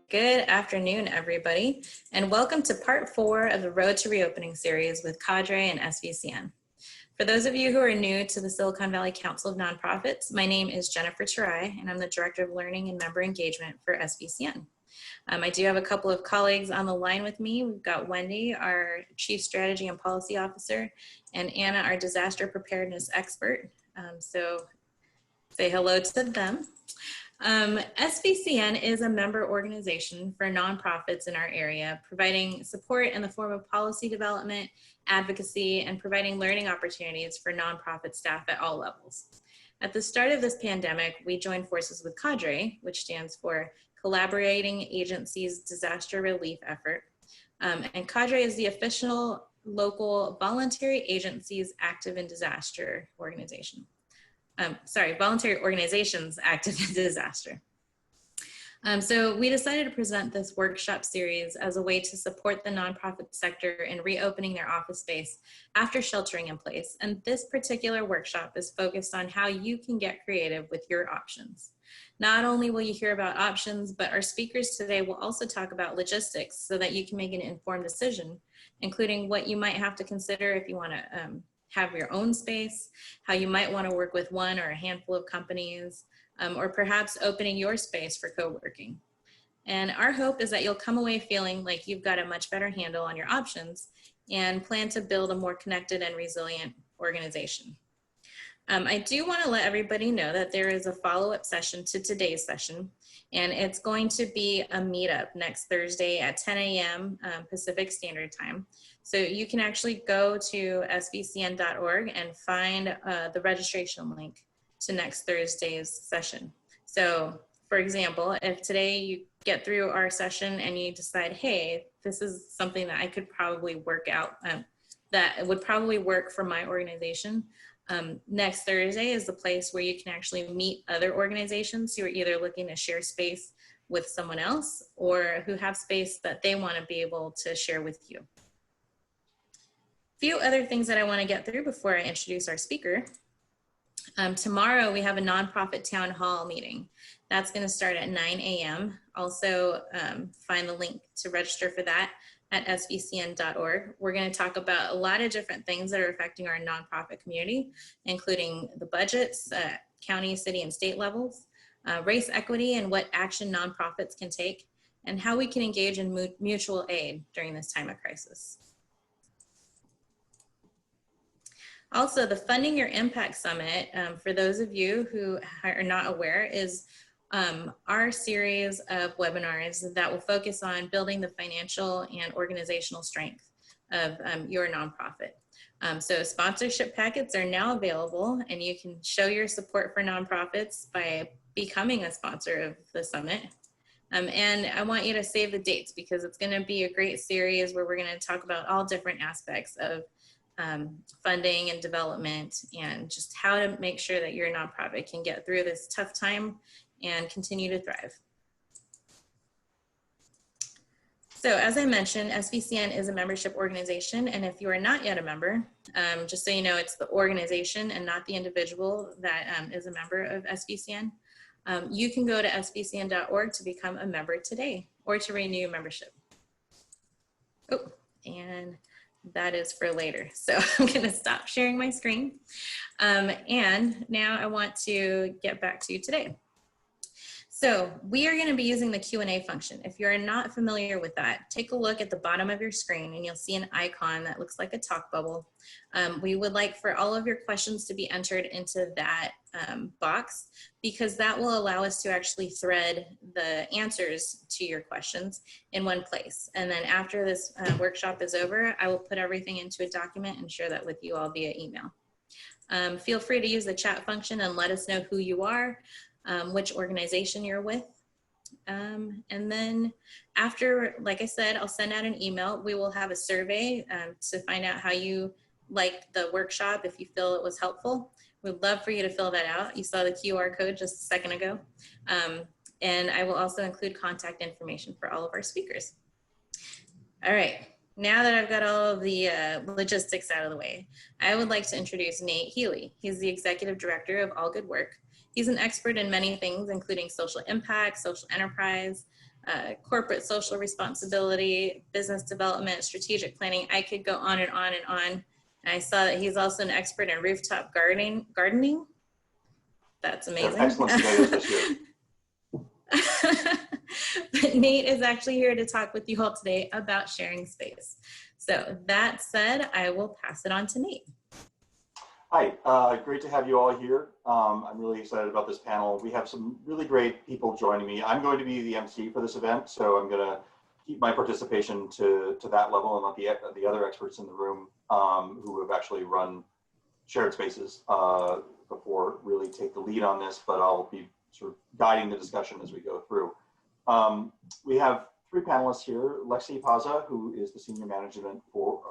Good afternoon, everybody, and welcome to part 4 of the Road to Reopening series with Cadre and SVCN. For those of you who are new to the Silicon Valley Council of Nonprofits, my name is Jennifer Terai, and I'm the Director of Learning and Member Engagement for SVCN. I do have a couple of colleagues on the line with me. We've got Wendy, our Chief Strategy and Policy Officer, and Anna, our Disaster Preparedness Expert. So say hello to them. SVCN is a member organization for nonprofits in our area, providing support in the form of policy development, advocacy, and providing learning opportunities for nonprofit staff at all levels. At the start of this pandemic, we joined forces with Cadre, which stands for Collaborating Agencies Disaster Relief Effort. And Cadre is the official local voluntary agencies active in disaster organization. Voluntary organizations active in disaster. So we decided to present this workshop series as a way to support the nonprofit sector in reopening their office space after sheltering in place. And this particular workshop is focused on how you can get creative with your options. Not only will you hear about options, but our speakers today will also talk about logistics so that you can make an informed decision, including what you might have to consider if you want to have your own space, how you might want to work with one or a handful of companies, or perhaps opening your space for co-working. And our hope is that you'll come away feeling like you've got a much better handle on your options and plan to build a more connected and resilient organization. I do want to let everybody know that there is a follow-up session to today's session, and it's going to be a meetup next Thursday at 10 a.m. Pacific Standard Time. So you can actually go to svcn.org and find the registration link to next Thursday's session. So for example, if today you get through our session and you decide, hey, this is something that I could probably work out, that would probably work for my organization, next Thursday is the place where you can actually meet other organizations who are either looking to share space with someone else or who have space that they want to be able to share with you. A few other things that I want to get through before I introduce our speaker. Tomorrow we have a nonprofit town hall meeting. That's going to start at 9 a.m. Also find the link to register for that at svcn.org. We're going to talk about a lot of different things that are affecting our nonprofit community, including the budgets at county, city, and state levels, race equity and what action nonprofits can take, and how we can engage in mutual aid during this time of crisis. Also, the Funding Your Impact Summit, for those of you who are not aware, is our series of webinars that will focus on building the financial and organizational strength of your nonprofit. So sponsorship packets are now available, and you can show your support for nonprofits by becoming a sponsor of the summit. And I want you to save the dates because it's going to be a great series where we're going to talk about all different aspects of funding and development and just how to make sure that your nonprofit can get through this tough time and continue to thrive. So as I mentioned, SVCN is a membership organization, and if you are not yet a member, just so you know, it's the organization and not the individual that is a member of SVCN. You can go to svcn.org to become a member today or to renew your membership. Oh, and that is for later. So I'm going to stop sharing my screen. And now I want to get back to today. So we are going to be using the Q&A function. If you're not familiar with that, take a look at the bottom of your screen and you'll see an icon that looks like a talk bubble. We would like for all of your questions to be entered into that box because that will allow us to actually thread the answers to your questions in one place. And then after this workshop is over, I will put everything into a document and share that with you all via email. Feel free to use the chat function and let us know who you are, which organization you're with. And then after, like I said, I'll send out an email. We will have a survey to find out how you liked the workshop, if you feel it was helpful. We'd love for you to fill that out. You saw the QR code just a second ago. And I will also include contact information for all of our speakers. All right, now that I've got all of the logistics out of the way, I would like to introduce Nate Healy. He's the Executive Director of All Good Work. He's an expert in many things, including social impact, social enterprise, corporate social responsibility, business development, strategic planning. I could go on and on and on. And I saw that he's also an expert in rooftop gardening. That's amazing. Excellent tomatoes this year. But Nate is actually here to talk with you all today about sharing space. So that said, I will pass it on to Nate. Hi, great to have you all here. I'm really excited about this panel. We have some really great people joining me. I'm going to be the MC for this event, so I'm going to keep my participation to that level and let the other experts in the room who have actually run shared spaces before really take the lead on this, but I'll be sort of guiding the discussion as we go through. We have three panelists here: Lexi Paza, who is the senior manager for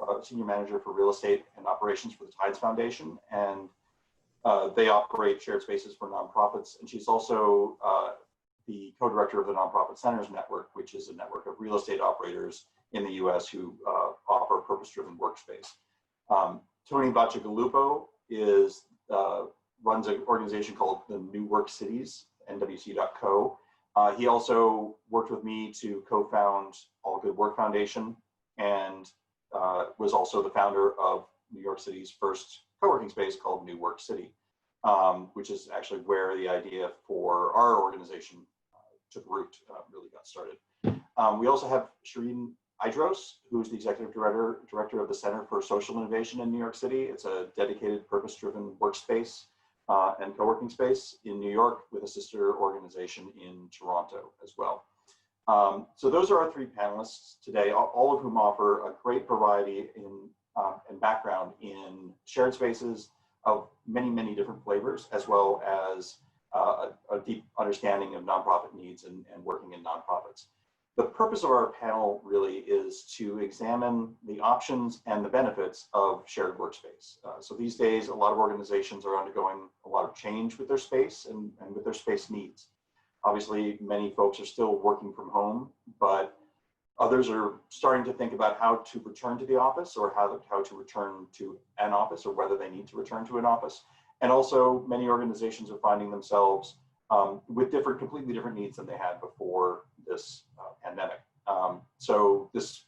real estate and operations for the Tides Foundation, and they operate shared spaces for nonprofits. And she's also the co-director of the Nonprofit Centers Network, which is a network of real estate operators in the U.S. who offer purpose-driven workspace. Tony Bacigalupo runs an organization called the New Work Cities, nwc.co. He also worked with me to co-found All Good Work Foundation, and was also the founder of New York City's first co-working space called New Work City, which is actually where the idea for our organization took root, really got started. We also have Shireen Idros, who is the executive director of the Center for Social Innovation in New York City. It's a dedicated purpose-driven workspace and co-working space in New York with a sister organization in Toronto as well. So those are our three panelists today, all of whom offer a great variety and background in shared spaces of many, many different flavors, as well as a deep understanding of nonprofit needs and working in nonprofits. The purpose of our panel really is to examine the options and the benefits of shared workspace. So these days, a lot of organizations are undergoing a lot of change with their space and with their space needs. Obviously, many folks are still working from home, but others are starting to think about how to return to the office, or how to return to an office, or whether they need to return to an office. And also, many organizations are finding themselves with completely different needs than they had before this pandemic. So this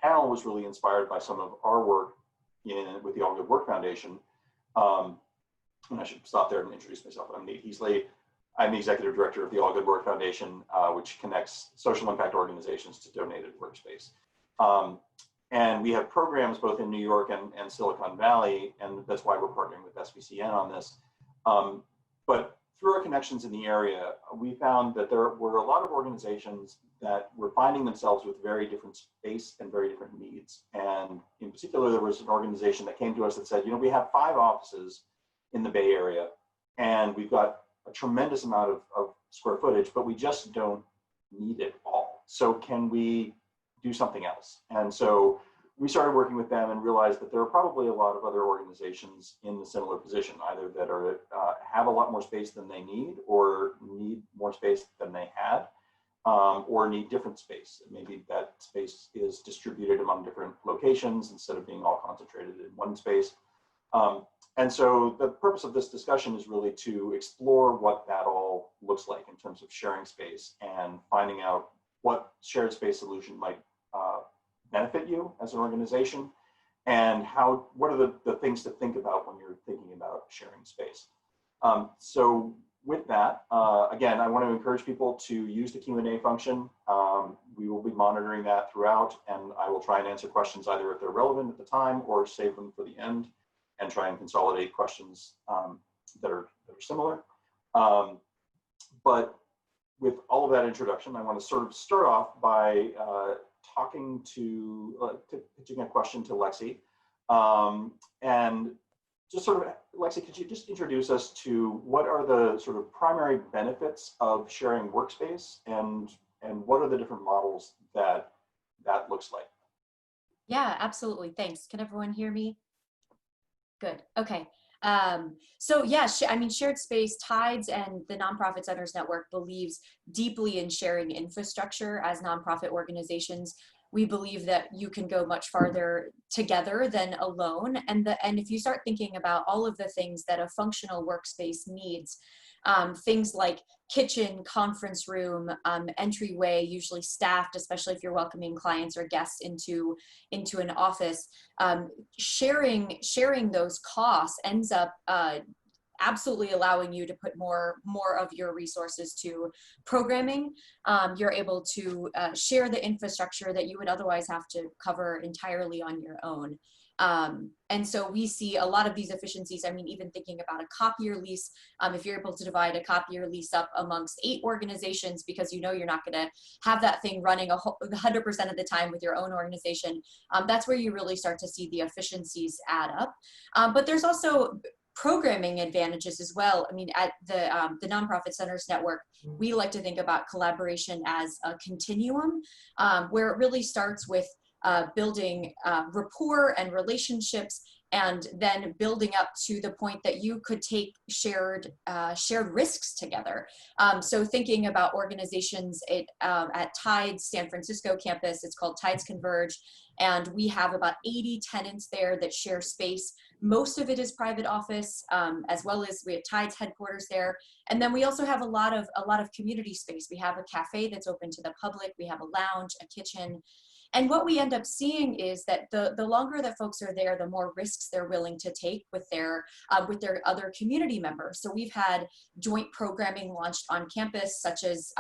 panel was really inspired by some of our work with the All Good Work Foundation. And I should stop there and introduce myself. I'm Nate Healy. I'm the executive director of the All Good Work Foundation, which connects social impact organizations to donated workspace. And we have programs both in New York and Silicon Valley, and that's why we're partnering with SVCN on this. But through our connections in the area, we found that there were a lot of organizations that were finding themselves with very different space and very different needs. And in particular, there was an organization that came to us that said, we have 5 offices in the Bay Area, and we've got a tremendous amount of square footage, but we just don't need it all. So can we do something else? And so we started working with them and realized that there are probably a lot of other organizations in a similar position, either that are have a lot more space than they need, or need more space than they had, or need different space. Maybe that space is distributed among different locations instead of being all concentrated in one space. And so the purpose of this discussion is really to explore what that all looks like in terms of sharing space and finding out what shared space solution might benefit you as an organization, and what are the things to think about when you're thinking about sharing space. So with that, again, I want to encourage people to use the Q&A function. We will be monitoring that throughout, and I will try and answer questions either if they're relevant at the time or save them for the end and try and consolidate questions that are similar. But with all of that introduction, I want to sort of start off by pitching a question to Lexi. And just sort of, Lexi, could you just introduce us to what are the sort of primary benefits of sharing workspace, and what are the different models that looks like? Yeah, absolutely. Thanks. Can everyone hear me? Good. Okay. So yeah, shared space, Tides and the Nonprofit Centers Network believes deeply in sharing infrastructure as nonprofit organizations. we believe that you can go much farther together than alone. And if you start thinking about all of the things that a functional workspace needs, things like kitchen, conference room, entryway, usually staffed, especially if you're welcoming clients or guests into an office, sharing those costs ends up absolutely allowing you to put more of your resources to programming. You're able to share the infrastructure that you would otherwise have to cover entirely on your own. And so we see a lot of these efficiencies. I mean, even thinking about a copier lease, if you're able to divide a copier lease up amongst 8 organizations, because you know you're not going to have that thing running 100% of the time with your own organization, that's where you really start to see the efficiencies add up. But there's also programming advantages as well. I mean, at the Nonprofit Centers Network, we like to think about collaboration as a continuum, where it really starts with building rapport and relationships, and then building up to the point that you could take shared risks together. So thinking about organizations at Tides San Francisco campus, it's called Tides Converge, and we have about 80 tenants there that share space. Most of it is private office, as well as we have Tides headquarters there. And then we also have a lot of community space. We have a cafe that's open to the public. We have a lounge, a kitchen. And what we end up seeing is that the longer that folks are there, the more risks they're willing to take with their other community members. So we've had joint programming launched on campus, such as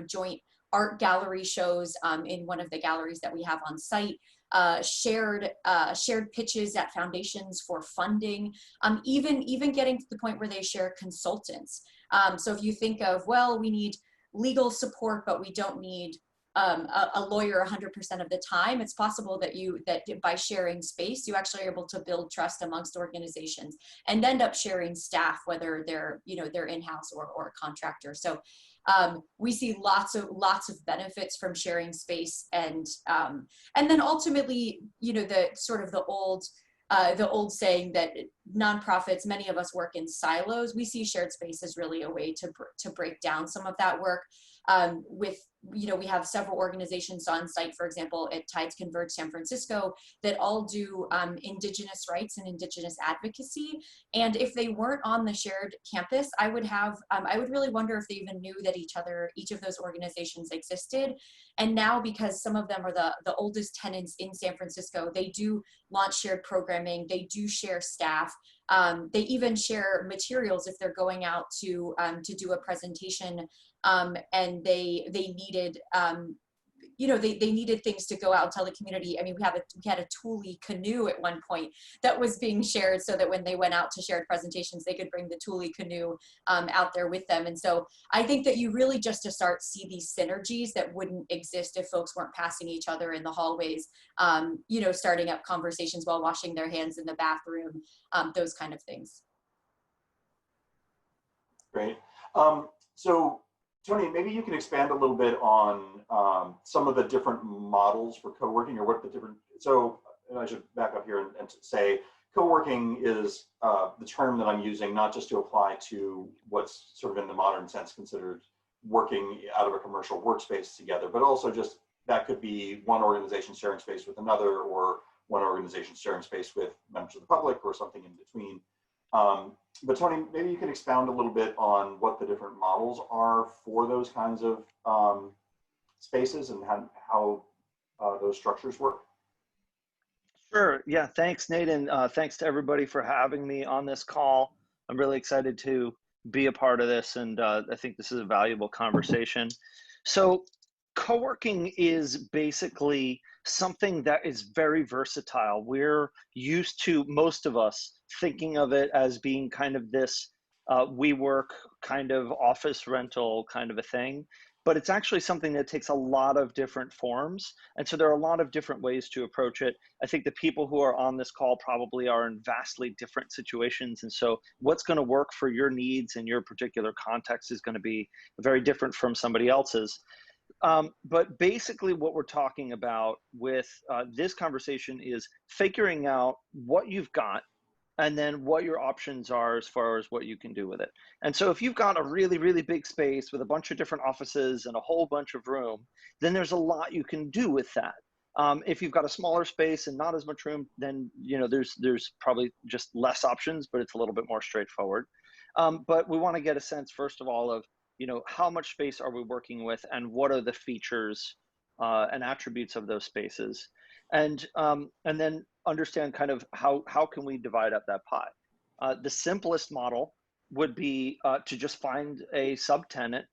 joint art gallery shows in one of the galleries that we have on site, shared pitches at foundations for funding, even getting to the point where they share consultants. So if you think of, well, we need legal support, but we don't need a lawyer 100% of the time, it's possible that by sharing space, you actually are able to build trust amongst organizations and end up sharing staff, whether they're in-house or a contractor. So we see lots of benefits from sharing space, and then ultimately, the old saying that nonprofits, many of us work in silos. We see shared space as really a way to break down some of that work. We have several organizations on site, for example, at Tides Converge San Francisco, that all do Indigenous rights and Indigenous advocacy. And if they weren't on the shared campus, I would really wonder if they even knew that each of those organizations existed. And now, because some of them are the oldest tenants in San Francisco, they do launch shared programming, they do share staff. They even share materials if they're going out to do a presentation, and they needed they needed things to go out and tell the community. I mean, we had a Thule canoe at one point that was being shared, so that when they went out to shared presentations, they could bring the Thule canoe out there with them. And so I think that you really just to start see these synergies that wouldn't exist if folks weren't passing each other in the hallways, starting up conversations while washing their hands in the bathroom, those kind of things. Great. So Tony, maybe you can expand a little bit on some of the different models for co-working, or what the different, so I should back up here and say co-working is the term that I'm using, not just to apply to what's sort of in the modern sense considered working out of a commercial workspace together, but also just that could be one organization sharing space with another, or one organization sharing space with members of the public, or something in between. But Tony, maybe you can expound a little bit on what the different models are for those kinds of spaces, and how those structures work. Sure. Yeah. Thanks, Nate. And thanks to everybody for having me on this call. I'm really excited to be a part of this, and I think this is a valuable conversation. So co-working is basically something that is very versatile. We're used to, most of us, thinking of it as being kind of this WeWork kind of office rental kind of a thing, but it's actually something that takes a lot of different forms. And so there are a lot of different ways to approach it. I think the people who are on this call probably are in vastly different situations. And so what's going to work for your needs and your particular context is going to be very different from somebody else's. But basically what we're talking about with this conversation is figuring out what you've got, and then what your options are as far as what you can do with it. And so if you've got a really, really big space with a bunch of different offices and a whole bunch of room, then there's a lot you can do with that. If you've got a smaller space and not as much room, then there's probably just less options, but it's a little bit more straightforward. But we want to get a sense, first of all, of how much space are we working with, and what are the features and attributes of those spaces, and then understand kind of how can we divide up that pie. The simplest model would be to just find a subtenant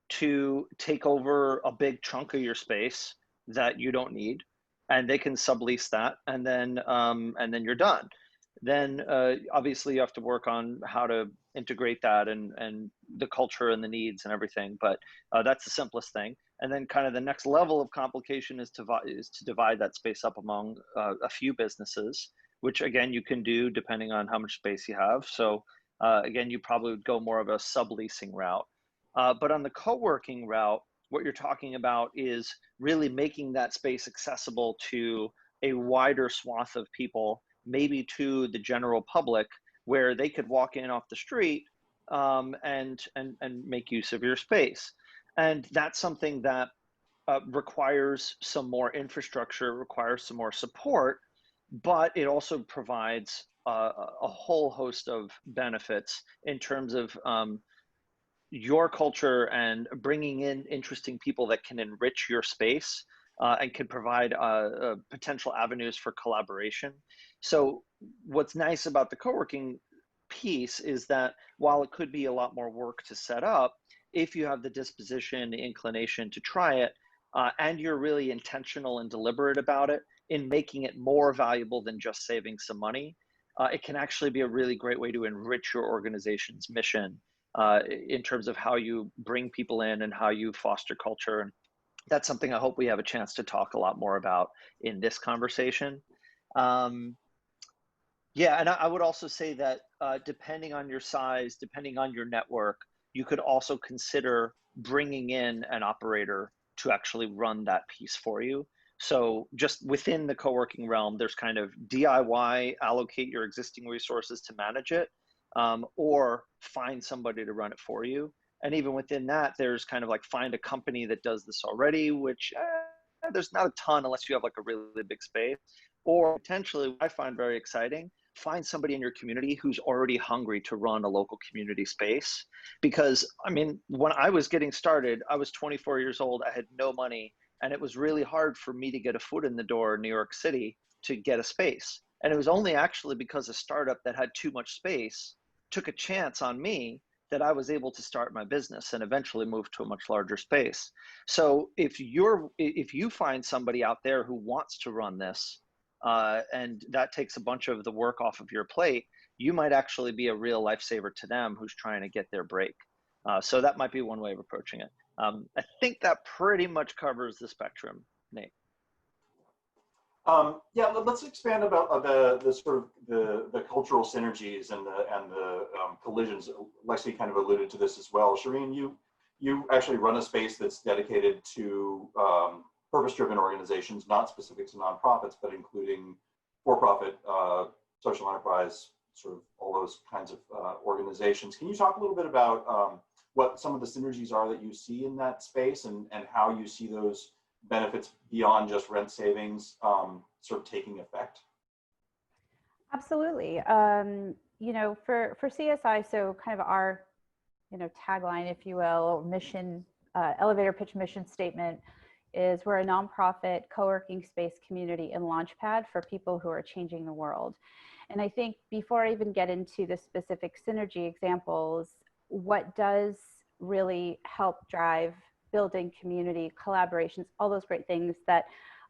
to take over a big chunk of your space that you don't need, and they can sublease that, and then you're done. Then obviously you have to work on how to integrate that and the culture and the needs and everything, but that's the simplest thing. And then kind of the next level of complication is to divide that space up among a few businesses, which again you can do depending on how much space you have. So again, you probably would go more of a subleasing route. But on the co-working route, what you're talking about is really making that space accessible to a wider swath of people, maybe to the general public, where they could walk in off the street and make use of your space. And that's something that requires some more infrastructure, requires some more support, but it also provides a whole host of benefits in terms of your culture and bringing in interesting people that can enrich your space and can provide potential avenues for collaboration. So what's nice about the co-working piece is that while it could be a lot more work to set up, if you have the disposition, the inclination to try it, and you're really intentional and deliberate about it in making it more valuable than just saving some money, it can actually be a really great way to enrich your organization's mission in terms of how you bring people in and how you foster culture. And that's something I hope we have a chance to talk a lot more about in this conversation. Yeah, and I would also say that depending on your size, depending on your network, you could also consider bringing in an operator to actually run that piece for you. So just within the co-working realm, there's kind of DIY, allocate your existing resources to manage it, or find somebody to run it for you. And even within that, there's kind of like find a company that does this already, which there's not a ton unless you have like a really big space. Or potentially, what I find very exciting, find somebody in your community who's already hungry to run a local community space. Because I mean, when I was getting started, I was 24 years old, I had no money, and it was really hard for me to get a foot in the door in New York City to get a space. And it was only actually because a startup that had too much space took a chance on me that I was able to start my business and eventually move to a much larger space. So if you find somebody out there who wants to run this, and that takes a bunch of the work off of your plate, you might actually be a real lifesaver to them who's trying to get their break. So that might be one way of approaching it. I think that pretty much covers the spectrum, Nate. Yeah, let's expand about the sort of the cultural synergies and the collisions. Lexi kind of alluded to this as well. Shireen, you actually run a space that's dedicated to purpose-driven organizations, not specific to nonprofits, but including for-profit, social enterprise, sort of all those kinds of organizations. Can you talk a little bit about what some of the synergies are that you see in that space, and how you see those benefits beyond just rent savings sort of taking effect? Absolutely. For CSI, so kind of our, tagline, if you will, or mission, elevator pitch mission statement is we're a nonprofit co-working space community and launchpad for people who are changing the world. And I think before I even get into the specific synergy examples, what does really help drive building community collaborations, all those great things that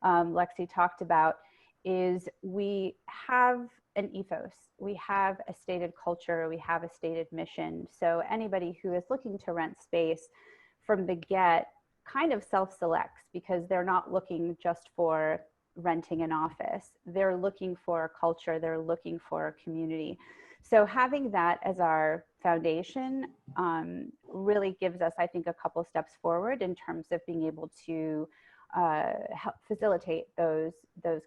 Lexi talked about, is we have an ethos, we have a stated culture, we have a stated mission. So anybody who is looking to rent space from the get kind of self-selects, because they're not looking just for renting an office. They're looking for a culture, they're looking for a community. So having that as our foundation really gives us, I think, a couple steps forward in terms of being able to help facilitate those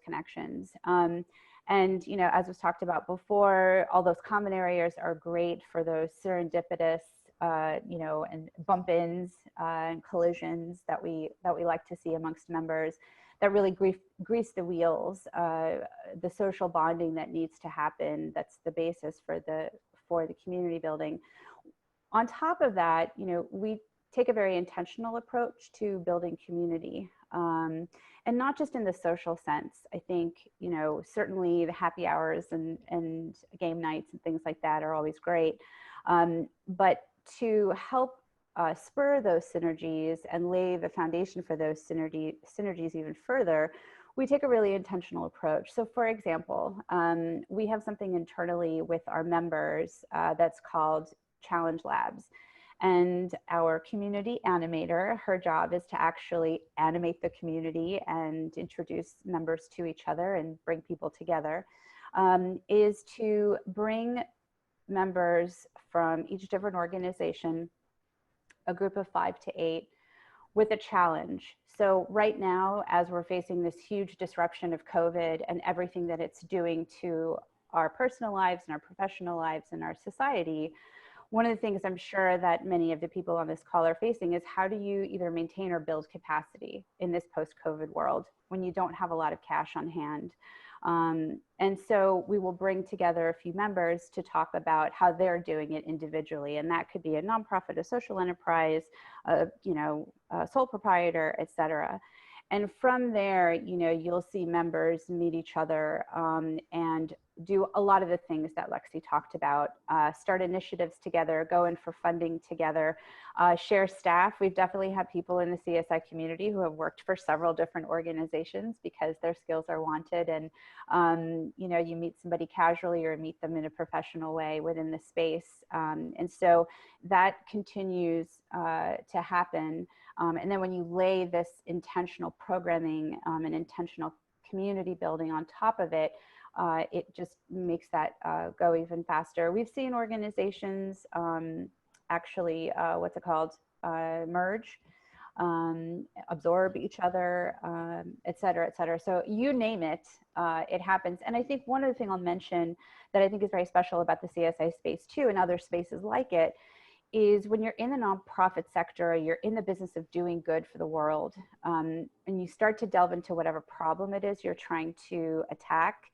connections. And as was talked about before, all those common areas are great for those serendipitous, and bump-ins and collisions that we like to see amongst members. that really grease the wheels, the social bonding that needs to happen. That's the basis for the community building. On top of that, you know, we take a very intentional approach to building community, and not just in the social sense. I think, you know, certainly the happy hours and game nights and things like that are always great, but to help spur those synergies and lay the foundation for those synergies even further, we take a really intentional approach. So for example, we have something internally with our members that's called Challenge Labs. And our community animator, her job is to actually animate the community and introduce members to each other and bring people together, is to bring members from each different organization, a group of 5 to 8, with a challenge. So right now, as we're facing this huge disruption of COVID and everything that it's doing to our personal lives and our professional lives and our society, one of the things I'm sure that many of the people on this call are facing is, how do you either maintain or build capacity in this post-COVID world when you don't have a lot of cash on hand? And so we will bring together a few members to talk about how they're doing it individually. And that could be a nonprofit, a social enterprise, you know, a sole proprietor, et cetera. And from there, you know, you'll see members meet each other and do a lot of the things that Lexi talked about, start initiatives together, go in for funding together, share staff. We've definitely had people in the CSI community who have worked for several different organizations because their skills are wanted. And, you know, you meet somebody casually or meet them in a professional way within the space. And so that continues to happen. And then when you lay this intentional programming and intentional community building on top of it, it just makes that go even faster. We've seen organizations actually, what's it called, merge, absorb each other, et cetera, et cetera. So you name it, it happens. And I think one other thing I'll mention that I think is very special about the CSI space too, and other spaces like it, is when you're in the nonprofit sector, you're in the business of doing good for the world, and you start to delve into whatever problem it is you're trying to attack,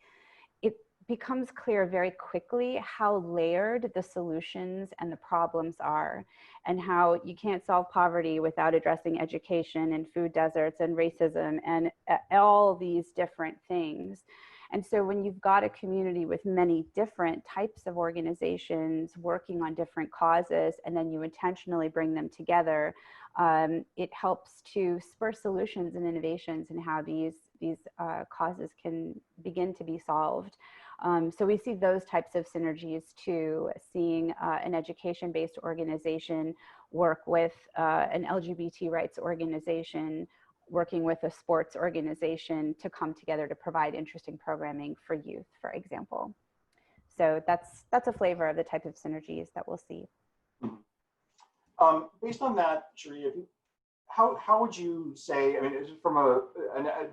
it becomes clear very quickly how layered the solutions and the problems are, and how you can't solve poverty without addressing education and food deserts and racism and all these different things. And so when you've got a community with many different types of organizations working on different causes, and then you intentionally bring them together, it helps to spur solutions and innovations in how these causes can begin to be solved. So we see those types of synergies too, seeing an education-based organization work with an LGBT rights organization, working with a sports organization to come together to provide interesting programming for youth, for example. So that's a flavor of the type of synergies that we'll see. Based on that, Sheree, how would you say, I mean, from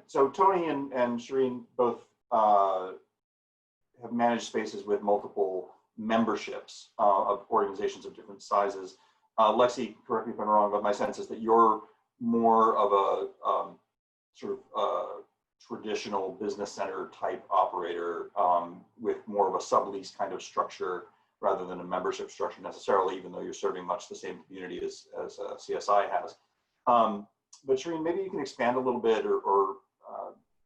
so Tony and Shereen both have managed spaces with multiple memberships of organizations of different sizes. Lexi, correct me if I'm wrong, but my sense is that you're more of a sort of traditional business center type operator with more of a sublease kind of structure rather than a membership structure necessarily, even though you're serving much the same community as CSI has. But Shereen, maybe you can expand a little bit, or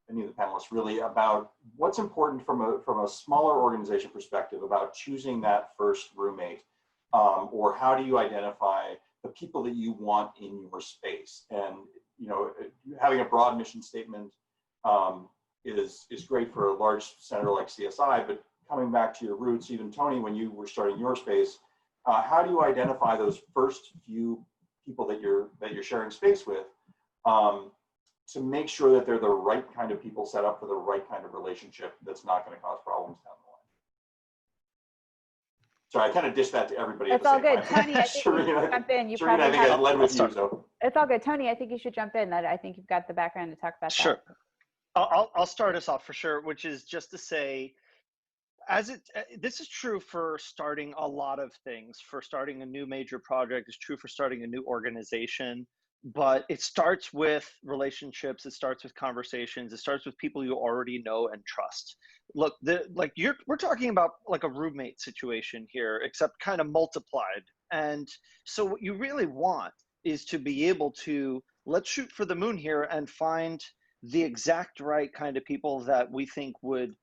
any of the panelists really, about what's important from a smaller organization perspective about choosing that first roommate, or how do you identify the people that you want in your space? And you know, having a broad mission statement is great for a large center like CSI, but coming back to your roots, even Tony, when you were starting your space, how do you identify those first few people that you're sharing space with, to make sure that they're the right kind of people set up for the right kind of relationship that's not going to cause problems down the line? Sorry, I kind of dished that to everybody. It's all good. Tony, I think you should jump in. Shereen, I think I led with you, so. It's all good. Tony, I think you should jump in. I think you've got the background to talk about that. Sure. I'll start us off for sure, which is just to say, this is true for starting a lot of things. For starting a new major project, it's true for starting a new organization. but it starts with relationships. It starts with conversations. It starts with people you already know and trust. Look, we're talking about like a roommate situation here, except kind of multiplied. And so what you really want is to be able to, let's shoot for the moon here and find the exact right kind of people that we think would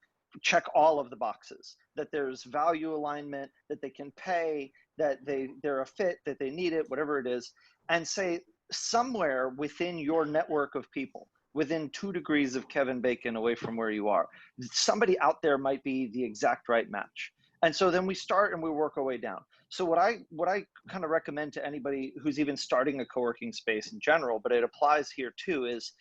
check all of the boxes, that there's value alignment, that they can pay, that they're a fit, that they need it, whatever it is, and say somewhere within your network of people, within 2 degrees of Kevin Bacon away from where you are, somebody out there might be the exact right match. And so then we start and we work our way down. So what I kind of recommend to anybody who's even starting a co-working space in general, but it applies here too, is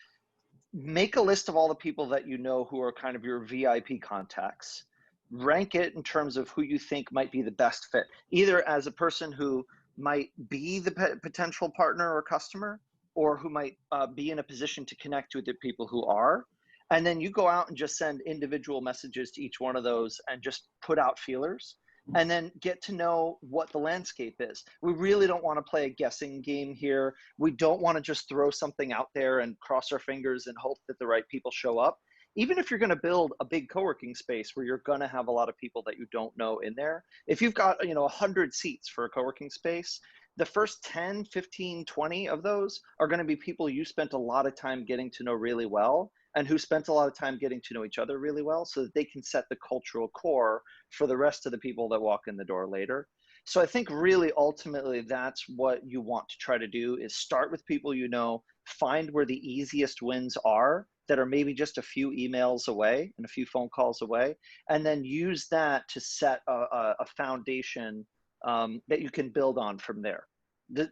make a list of all the people that you know who are kind of your VIP contacts. Rank it in terms of who you think might be the best fit, either as a person who might be the potential partner or customer, or who might be in a position to connect with the people who are. And then you go out and just send individual messages to each one of those and just put out feelers, and then get to know what the landscape is. We really don't want to play a guessing game here. We don't want to just throw something out there and cross our fingers and hope that the right people show up. Even if you're going to build a big co-working space where you're going to have a lot of people that you don't know in there, if you've got 100 seats for a co-working space, the first 10, 15, 20 of those are going to be people you spent a lot of time getting to know really well, and who spent a lot of time getting to know each other really well, so that they can set the cultural core for the rest of the people that walk in the door later. So I think really ultimately that's what you want to try to do, is start with people you know, find where the easiest wins are that are maybe just a few emails away and a few phone calls away, and then use that to set a foundation that you can build on from there.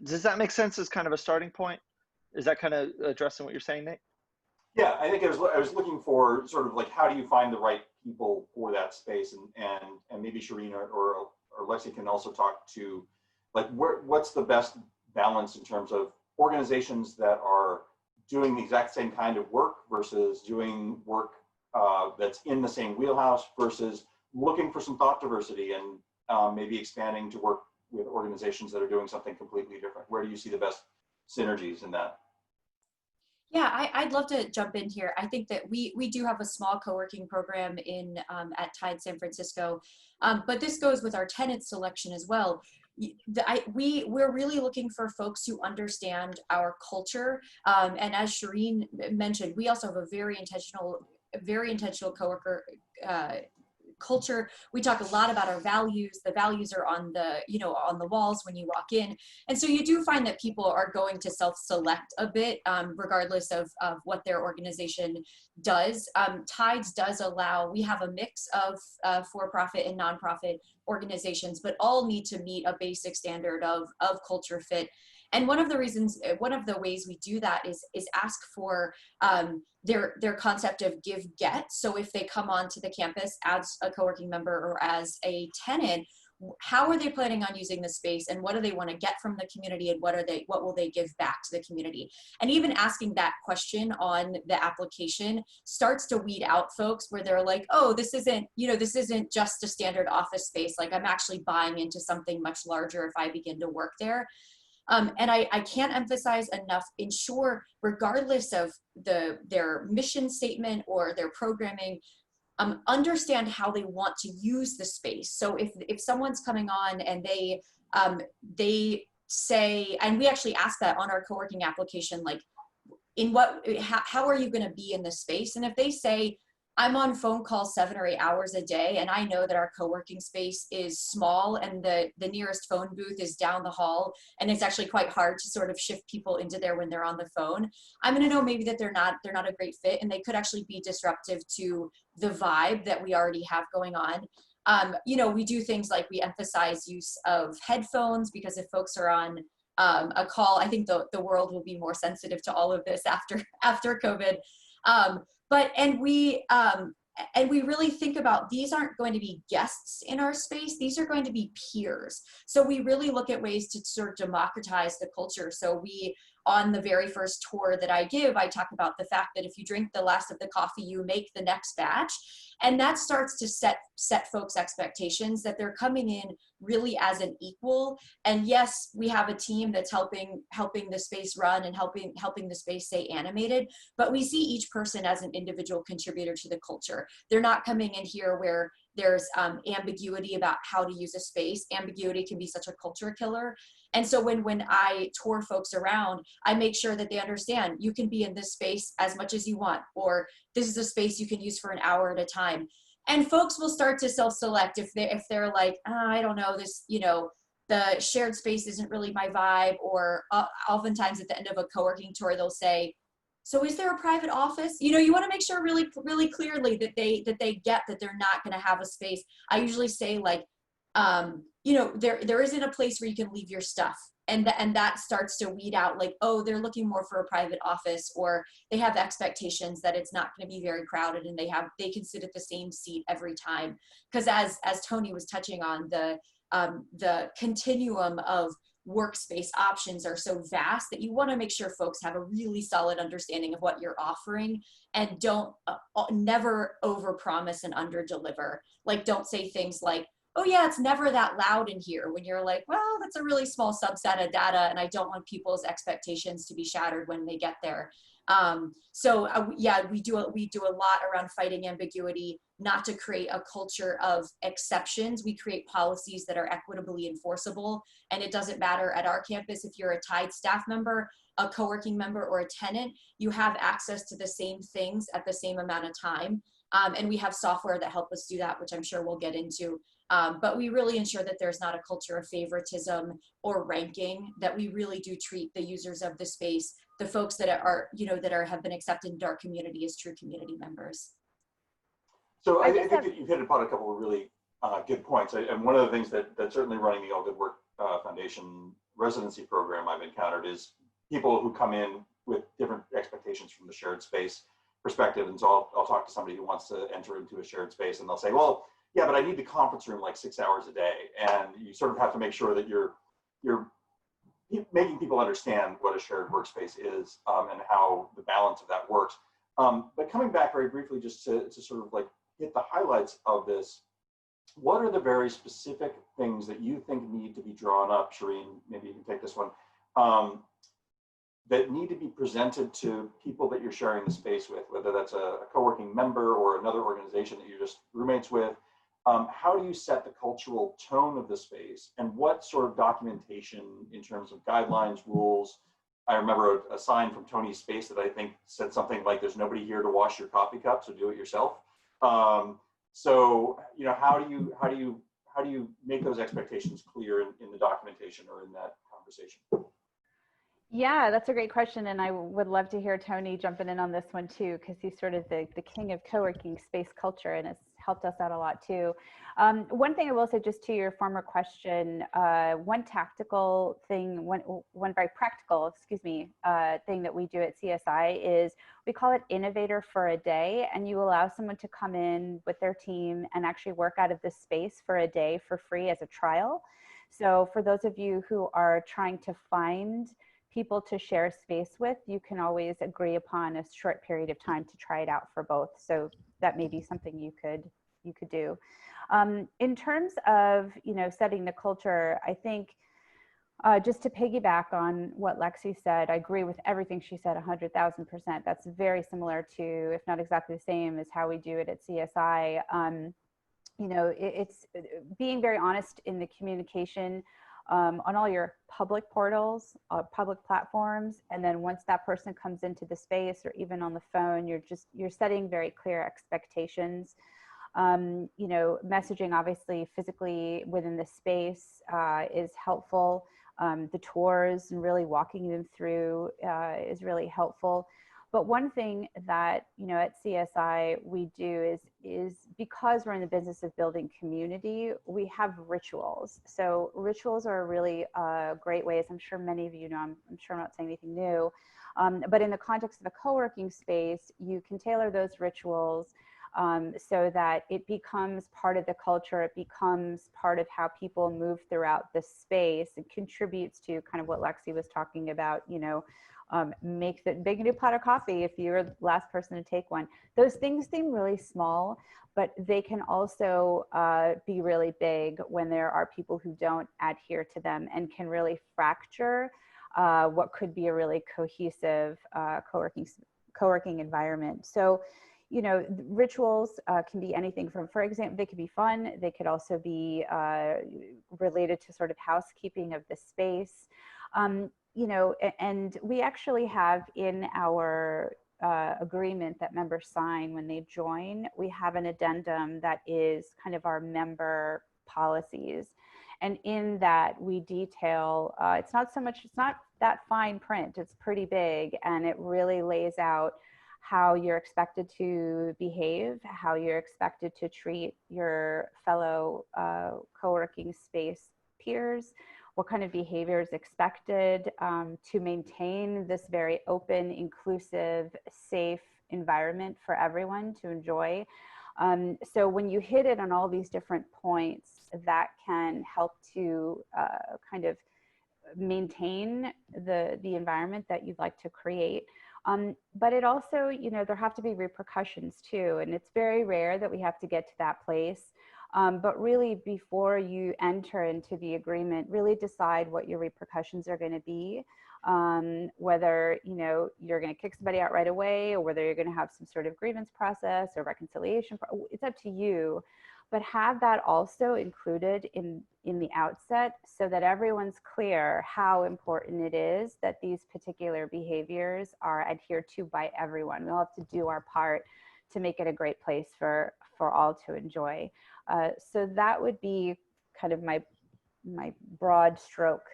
Does that make sense as kind of a starting point? Is that kind of addressing what you're saying, Nate? Yeah, I think I was looking for sort of like, how do you find the right people for that space, and maybe Shireen or Lexi can also talk to like what's the best balance in terms of organizations that are doing the exact same kind of work versus doing work that's in the same wheelhouse, versus looking for some thought diversity and maybe expanding to work with organizations that are doing something completely different. Where do you see the best synergies in that? Yeah, I'd love to jump in here. I think that we do have a small co-working program in at Tide San Francisco, but this goes with our tenant selection as well. We're really looking for folks who understand our culture, and as Shireen mentioned, we also have a very intentional coworker culture. We talk a lot about our values. The values are on the walls when you walk in. And so you do find that people are going to self-select a bit, regardless of what their organization does. Tides does allow, we have a mix of for-profit and nonprofit organizations, but all need to meet a basic standard of culture fit. And one of the ways we do that is ask for their concept of give get. So if they come onto the campus as a co-working member or as a tenant, how are they planning on using the space, and what do they want to get from the community, and what will they give back to the community? And even asking that question on the application starts to weed out folks where they're like, oh, this isn't just a standard office space. Like, I'm actually buying into something much larger if I begin to work there. And I can't emphasize enough, ensure, regardless of their mission statement or their programming, understand how they want to use the space. So if someone's coming on and they say, and we actually ask that on our co-working application, like, how are you going to be in the space? And if they say, I'm on phone calls 7 or 8 hours a day, and I know that our co-working space is small and the nearest phone booth is down the hall, and it's actually quite hard to sort of shift people into there when they're on the phone, I'm going to know maybe that they're not a great fit, and they could actually be disruptive to the vibe that we already have going on. We do things like we emphasize use of headphones, because if folks are on a call, I think the world will be more sensitive to all of this after COVID. And we really think about, these aren't going to be guests in our space. These are going to be peers. So we really look at ways to sort of democratize the culture. So we on the very first tour that I give, I talk about the fact that if you drink the last of the coffee, you make the next batch. And that starts to set folks' expectations that they're coming in really as an equal. And yes, we have a team that's helping the space run and helping the space stay animated, but we see each person as an individual contributor to the culture. They're not coming in here where there's ambiguity about how to use a space. Ambiguity can be such a culture killer. And so when I tour folks around, I make sure that they understand you can be in this space as much as you want, or this is a space you can use for an hour at a time. And folks will start to self-select if they're like, I don't know, this, the shared space isn't really my vibe. Or oftentimes at the end of a co-working tour, they'll say, so is there a private office? You want to make sure really, really clearly that they get that they're not going to have a space. I usually say like, there isn't a place where you can leave your stuff. And that starts to weed out like, oh, they're looking more for a private office, or they have expectations that it's not going to be very crowded and they can sit at the same seat every time. Because as Tony was touching on, the continuum of workspace options are so vast that you want to make sure folks have a really solid understanding of what you're offering, and don't never overpromise and underdeliver. Like, don't say things like, oh yeah, it's never that loud in here, when you're like, well, that's a really small subset of data and I don't want people's expectations to be shattered when they get there. Yeah, we do a lot around fighting ambiguity, not to create a culture of exceptions. We create policies that are equitably enforceable, and it doesn't matter at our campus if you're a tied staff member, a co-working member, or a tenant, you have access to the same things at the same amount of time. And we have software that help us do that, which I'm sure we'll get into. But we really ensure that there's not a culture of favoritism or ranking, that we really do treat the users of the space, the folks that have been accepted into our community, as true community members. So I think that you've hit upon a couple of really good points. And one of the things that certainly running the All Good Work Foundation residency program I've encountered is people who come in with different expectations from the shared space perspective. And so I'll talk to somebody who wants to enter into a shared space, and they'll say, well, yeah, but I need the conference room like 6 hours a day. And you sort of have to make sure that you're making people understand what a shared workspace is, and how the balance of that works. But coming back very briefly, just to sort of like hit the highlights of this, what are the very specific things that you think need to be drawn up, Shireen, maybe you can take this one, that need to be presented to people that you're sharing the space with, whether that's a co-working member or another organization that you're just roommates with? How do you set the cultural tone of the space, and what sort of documentation in terms of guidelines, rules? I remember a sign from Tony's space that I think said something like, there's nobody here to wash your coffee cup, so do it yourself. So, how do you make those expectations clear in the documentation or in that conversation? Yeah, that's a great question. And I would love to hear Tony jumping in on this one too, because he's sort of the king of co-working space culture and has helped us out a lot too. One thing I will say, just to your former question, one tactical thing, one very practical, thing that we do at CSI is we call it Innovator for a Day. And you allow someone to come in with their team and actually work out of this space for a day for free as a trial. So for those of you who are trying to find people to share space with, you can always agree upon a short period of time to try it out for both. So that may be something you could do. In terms of setting the culture, I think just to piggyback on what Lexi said, I agree with everything she said 100,000%. That's very similar to, if not exactly the same, as how we do it at CSI. It's being very honest in the communication on all your public portals, public platforms. And then once that person comes into the space, or even on the phone, you're setting very clear expectations. Messaging obviously physically within the space is helpful. The tours and really walking them through is really helpful. But one thing that, at CSI we do is because we're in the business of building community, we have rituals. So rituals are a really great way, as I'm sure many of you know, I'm sure I'm not saying anything new, but in the context of a co-working space, you can tailor those rituals so that it becomes part of the culture, it becomes part of how people move throughout the space. It contributes to kind of what Lexi was talking about, you know, make a new pot of coffee if you're the last person to take one. Those things seem really small, but they can also be really big when there are people who don't adhere to them, and can really fracture what could be a really cohesive co-working environment. So, you know, rituals can be anything from, for example, they could be fun. They could also be related to sort of housekeeping of the space. You know, and we actually have in our agreement that members sign when they join, we have an addendum that is kind of our member policies. And in that we detail, it's not that fine print, it's pretty big, and it really lays out how you're expected to behave, how you're expected to treat your fellow co-working space peers, what kind of behavior is expected to maintain this very open, inclusive, safe environment for everyone to enjoy. So when you hit it on all these different points, that can help to kind of maintain the environment that you'd like to create. But it also, you know, there have to be repercussions too. And it's very rare that we have to get to that place. But really, before you enter into the agreement, really decide what your repercussions are going to be. Whether, you know, you're going to kick somebody out right away, or whether you're going to have some sort of grievance process or reconciliation. It's up to you. But have that also included in the outset, so that everyone's clear how important it is that these particular behaviors are adhered to by everyone. We'll have to do our part to make it a great place for all to enjoy. So that would be kind of my broad stroke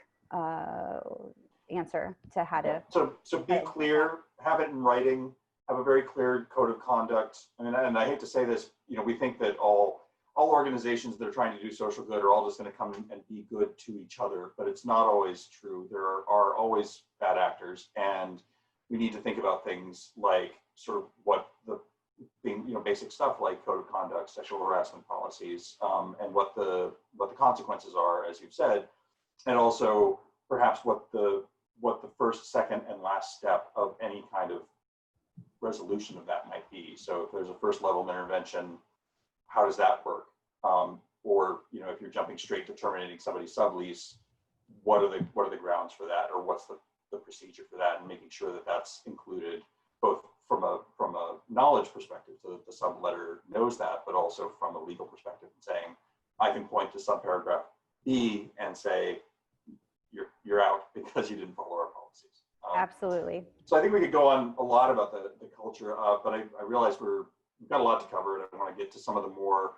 answer to how to. So be clear, have it in writing, have a very clear code of conduct. I mean, and I hate to say this, you know, we think that all organizations that are trying to do social good are all just going to come and be good to each other, but it's not always true. There are always bad actors, and we need to think about things like sort of what the being, you know, basic stuff like code of conduct, sexual harassment policies, and what the consequences are, as you've said, and also perhaps what the first, second, and last step of any kind of resolution of that might be. So if there's a first level intervention, how does that work? Or, you know, if you're jumping straight to terminating somebody's sublease, what are the grounds for that, or what's the procedure for that, and making sure that that's included both from a knowledge perspective, so that the subletter knows that, but also from a legal perspective, and saying, I can point to subparagraph B and say, you're out because you didn't follow our policies. Absolutely. So I think we could go on a lot about the culture, but I realize we've got a lot to cover, and I want to get to some of the more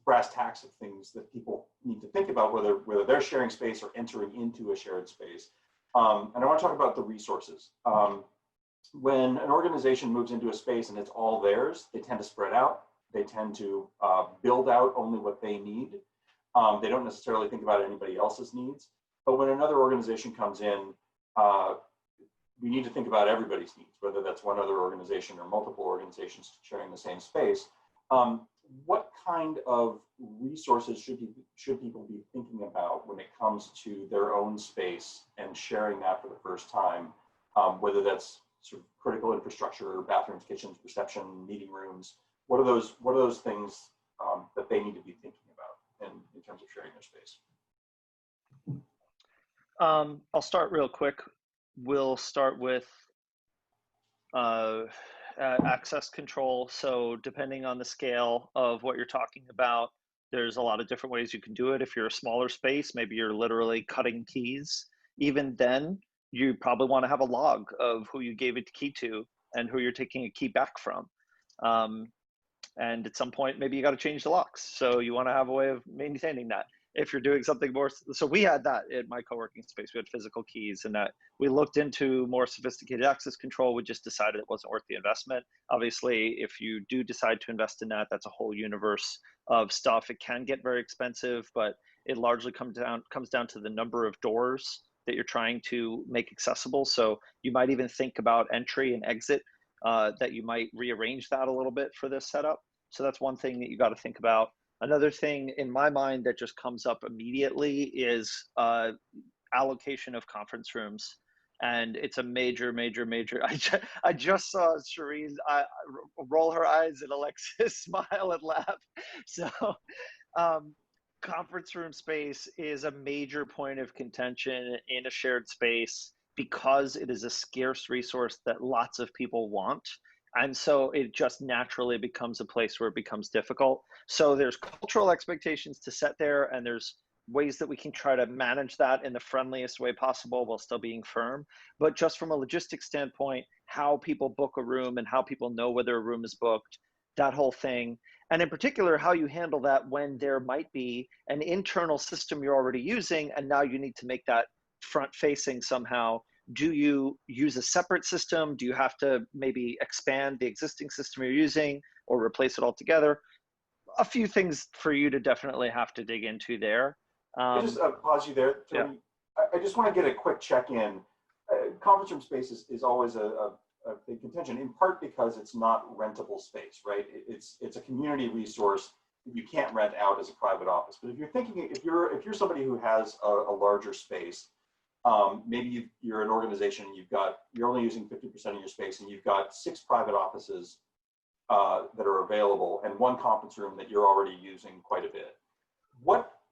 brass tacks of things that people need to think about, whether they're sharing space or entering into a shared space. And I want to talk about the resources. When an organization moves into a space and it's all theirs, they tend to spread out. They tend to build out only what they need. They don't necessarily think about anybody else's needs. But when another organization comes in, we need to think about everybody's needs, whether that's one other organization or multiple organizations sharing the same space. What kind of resources should people be thinking about when it comes to their own space and sharing that for the first time, whether that's sort of critical infrastructure, bathrooms, kitchens, reception, meeting rooms? What are those things that they need to be thinking about in terms of sharing their space? I'll start real quick. We'll start with access control. So depending on the scale of what you're talking about, there's a lot of different ways you can do it. If you're a smaller space, maybe you're literally cutting keys. Even then, you probably want to have a log of who you gave it the key to and who you're taking a key back from. And at some point, maybe you got to change the locks. So you want to have a way of maintaining that. If you're doing something more, so we had that in my co-working space. We had physical keys, and that we looked into more sophisticated access control. We just decided it wasn't worth the investment. Obviously, if you do decide to invest in that, that's a whole universe of stuff. It can get very expensive, but it largely comes down to the number of doors that you're trying to make accessible. So you might even think about entry and exit that you might rearrange that a little bit for this setup. So that's one thing that you got to think about. Another thing in my mind that just comes up immediately is allocation of conference rooms. And it's a major. I just saw Shireen roll her eyes and Alexis smile and laugh. So conference room space is a major point of contention in a shared space because it is a scarce resource that lots of people want. And so it just naturally becomes a place where it becomes difficult. So there's cultural expectations to set there, and there's ways that we can try to manage that in the friendliest way possible while still being firm. But just from a logistics standpoint, how people book a room and how people know whether a room is booked, that whole thing. And in particular, how you handle that when there might be an internal system you're already using, and now you need to make that front facing somehow. Do you use a separate system? Do you have to maybe expand the existing system you're using or replace it altogether? A few things for you to definitely have to dig into there. I just pause you there, Tony. Yeah. I just want to get a quick check-in. Conference room space is always a big contention, in part because it's not rentable space, right? It's a community resource that you can't rent out as a private office. But if you're thinking, if you're somebody who has a larger space, maybe you're an organization, you're only using 50% of your space, and you've got 6 private offices that are available, and 1 conference room that you're already using quite a bit.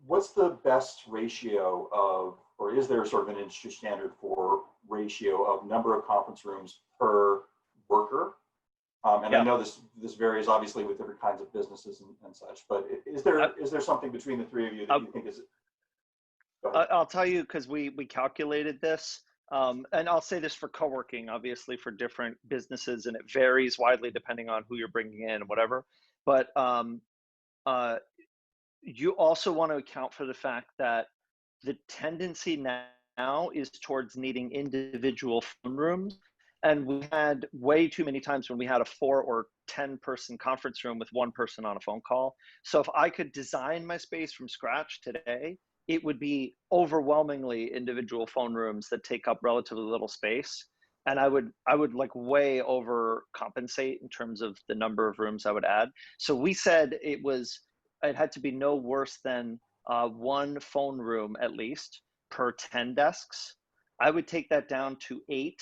What's the best ratio of, or is there sort of an industry standard for ratio of number of conference rooms per worker? And I know this varies obviously with different kinds of businesses and such, but is there something between the 3 of you that you think is? I'll tell you, because we calculated this, and I'll say this for co-working, obviously for different businesses, and it varies widely depending on who you're bringing in and whatever. But you also want to account for the fact that the tendency now is towards needing individual phone rooms. And we had way too many times when we had a 4 or 10 person conference room with 1 person on a phone call. So if I could design my space from scratch today, it would be overwhelmingly individual phone rooms that take up relatively little space. And I would like way overcompensate in terms of the number of rooms I would add. So we said it had to be no worse than 1 phone room at least per 10 desks. I would take that down to 8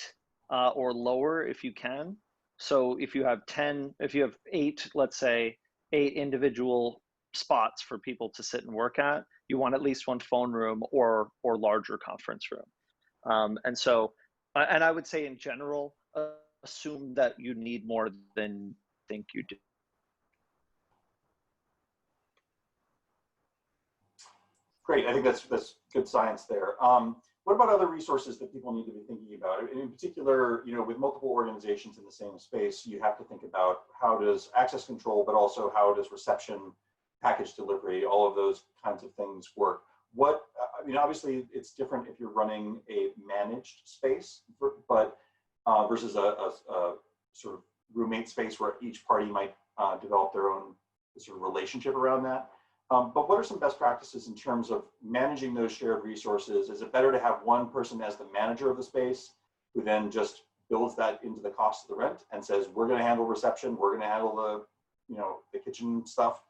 or lower if you can. So if you have 8, let's say 8 individual spots for people to sit and work at, you want at least 1 phone room or larger conference room. And so, and I would say in general, assume that you need more than you think you do. Great, I think that's good science there. What about other resources that people need to be thinking about? In particular, with multiple organizations in the same space, you have to think about how does access control, but also how does reception, package delivery, all of those kinds of things work. Obviously it's different if you're running a managed space, but versus a sort of roommate space where each party might develop their own sort of relationship around that. But what are some best practices in terms of managing those shared resources? Is it better to have 1 person as the manager of the space who then just builds that into the cost of the rent and says, we're going to handle reception, we're going to handle the kitchen stuff,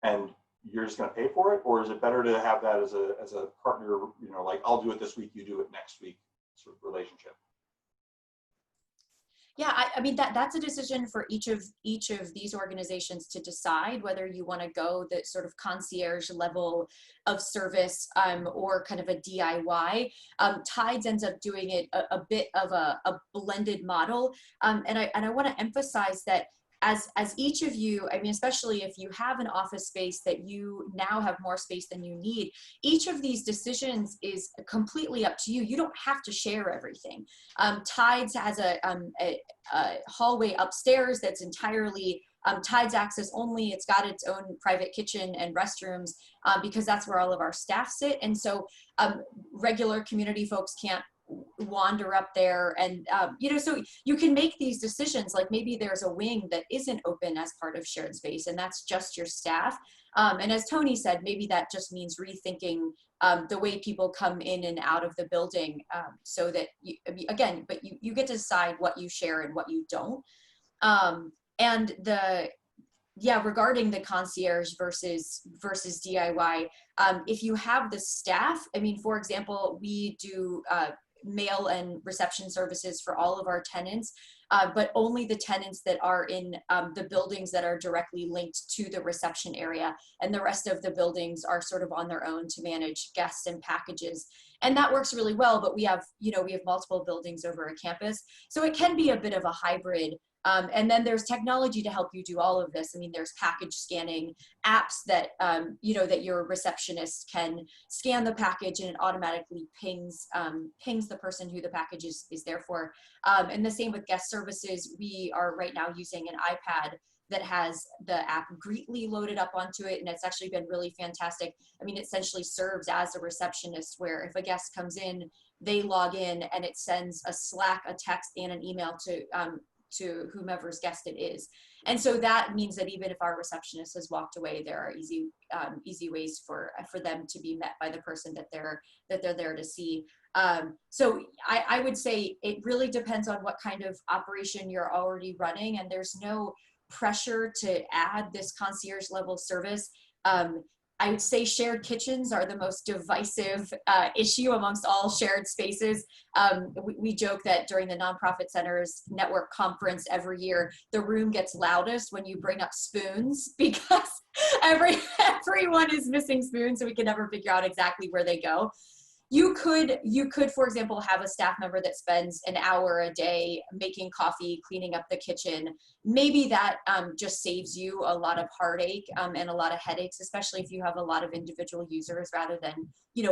and you're just going to pay for it? Or is it better to have that as a partner, like I'll do it this week, you do it next week sort of relationship? Yeah, I mean that's a decision for each of these organizations to decide whether you want to go the sort of concierge level of service or kind of a DIY. Tides ends up doing it a bit of a blended model, and I want to emphasize that as each of you, I mean, especially if you have an office space that you now have more space than you need, each of these decisions is completely up to you. You don't have to share everything. Tides has a hallway upstairs that's entirely Tides access only. It's got its own private kitchen and restrooms because that's where all of our staff sit. And so regular community folks can't wander up there, and so you can make these decisions, like maybe there's a wing that isn't open as part of shared space and that's just your staff, and as Tony said, maybe that just means rethinking the way people come in and out of the building, so that you get to decide what you share and what you don't. And regarding the concierge versus DIY, if you have the staff, I mean, for example, we do mail and reception services for all of our tenants, but only the tenants that are in the buildings that are directly linked to the reception area, and the rest of the buildings are sort of on their own to manage guests and packages. And that works really well, but we have multiple buildings over a campus, so it can be a bit of a hybrid. And then there's technology to help you do all of this. I mean, there's package scanning apps that, that your receptionist can scan the package and it automatically pings the person who the package is there for. And the same with guest services. We are right now using an iPad that has the app Greetly loaded up onto it. And it's actually been really fantastic. I mean, it essentially serves as a receptionist where if a guest comes in, they log in and it sends a Slack, a text, and an email to whomever's guest it is. And so that means that even if our receptionist has walked away, there are easy ways for them to be met by the person that they're there to see. So I would say it really depends on what kind of operation you're already running, and there's no pressure to add this concierge level service. I would say shared kitchens are the most divisive issue amongst all shared spaces. We joke that during the Nonprofit Centers Network Conference every year, the room gets loudest when you bring up spoons because everyone is missing spoons, so we can never figure out exactly where they go. You could, for example, have a staff member that spends an hour a day making coffee, cleaning up the kitchen. Maybe that just saves you a lot of heartache and a lot of headaches, especially if you have a lot of individual users rather than,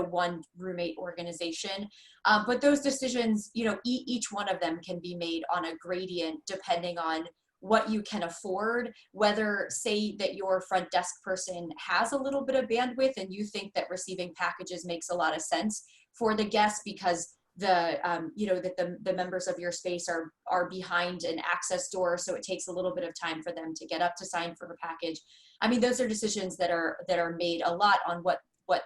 one roommate organization. But those decisions, each one of them can be made on a gradient depending on what you can afford, whether say that your front desk person has a little bit of bandwidth and you think that receiving packages makes a lot of sense for the guests because the members of your space are behind an access door, so it takes a little bit of time for them to get up to sign for a package. I mean, those are decisions that are made a lot on what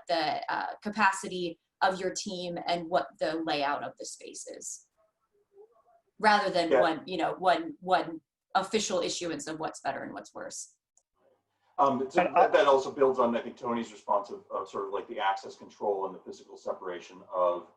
the capacity of your team and what the layout of the space is, rather than one official issuance of what's better and what's worse. That also builds on, I think, Tony's response of sort of like the access control and the physical separation of,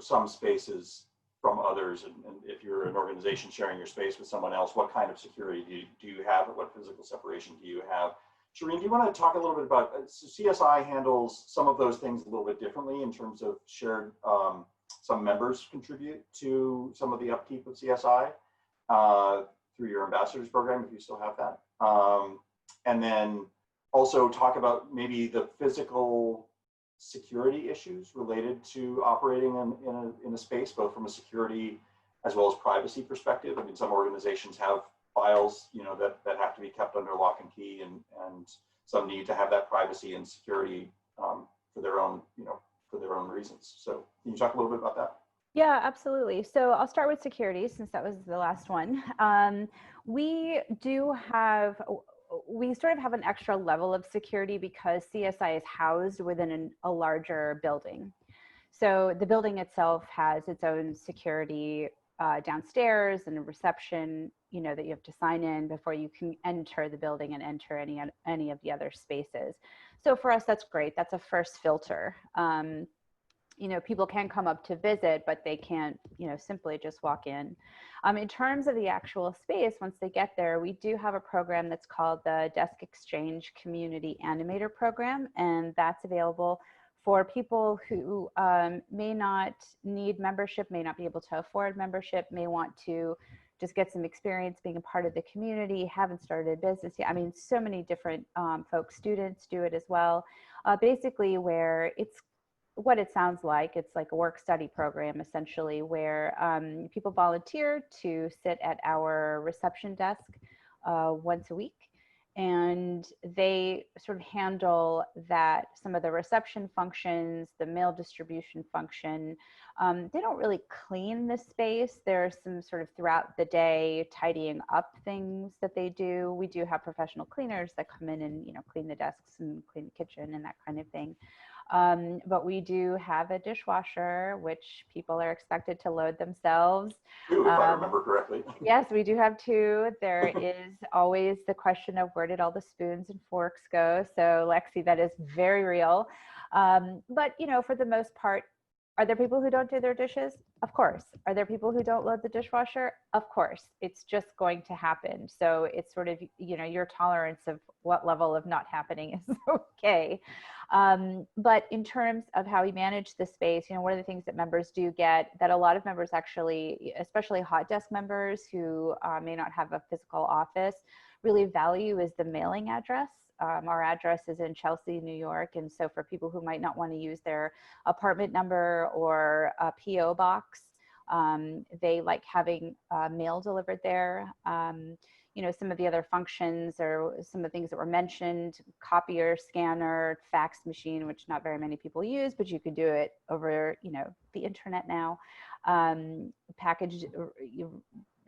some spaces from others. And if you're an organization sharing your space with someone else, what kind of security do you have? What physical separation do you have? Shireen, do you want to talk a little bit about, CSI handles some of those things a little bit differently in terms of shared, some members contribute to some of the upkeep of CSI. Through your ambassadors program, if you still have that. And then also talk about maybe the physical security issues related to operating in a space, both from a security as well as privacy perspective. I mean, some organizations have files, that have to be kept under lock and key, and some need to have that privacy and security for their own reasons. So can you talk a little bit about that? Yeah, absolutely. So I'll start with security since that was the last one. We sort of have an extra level of security because CSI is housed within a larger building. So the building itself has its own security downstairs and a reception, that you have to sign in before you can enter the building and enter any of the other spaces. So for us, that's great. That's a first filter. People can come up to visit, but they can't, simply just walk in. In terms of the actual space, once they get there, we do have a program that's called the Desk Exchange Community Animator Program, and that's available for people who may not need membership, may not be able to afford membership, may want to just get some experience being a part of the community, haven't started a business yet. I mean, so many different folks, students do it as well. Basically, where it's what it sounds like. It's like a work study program, essentially, where people volunteer to sit at our reception desk once a week. And they sort of handle some of the reception functions, the mail distribution function. They don't really clean the space. There's some sort of throughout the day tidying up things that they do. We do have professional cleaners that come in and, clean the desks and clean the kitchen and that kind of thing. But we do have a dishwasher, which people are expected to load themselves. Two, if I remember correctly. Yes, we do have two. There is always the question of where did all the spoons and forks go? So Lexi, that is very real. But you know, for the most part, are there people who don't do their dishes? Of course. Are there people who don't load the dishwasher? Of course. It's just going to happen. So it's sort of, you know, your tolerance of what level of not happening is okay. But in terms of how we manage the space, you know, one of the things that members do get that a lot of members actually, especially hot desk members who may not have a physical office, really value is the mailing address. Our address is in Chelsea, New York. And so for people who might not want to use their apartment number or a PO box, they like having mail delivered there. You know, some of the other functions or some of the things that were mentioned, copier, scanner, fax machine, which not very many people use, but you could do it over, you know, the internet now. Package,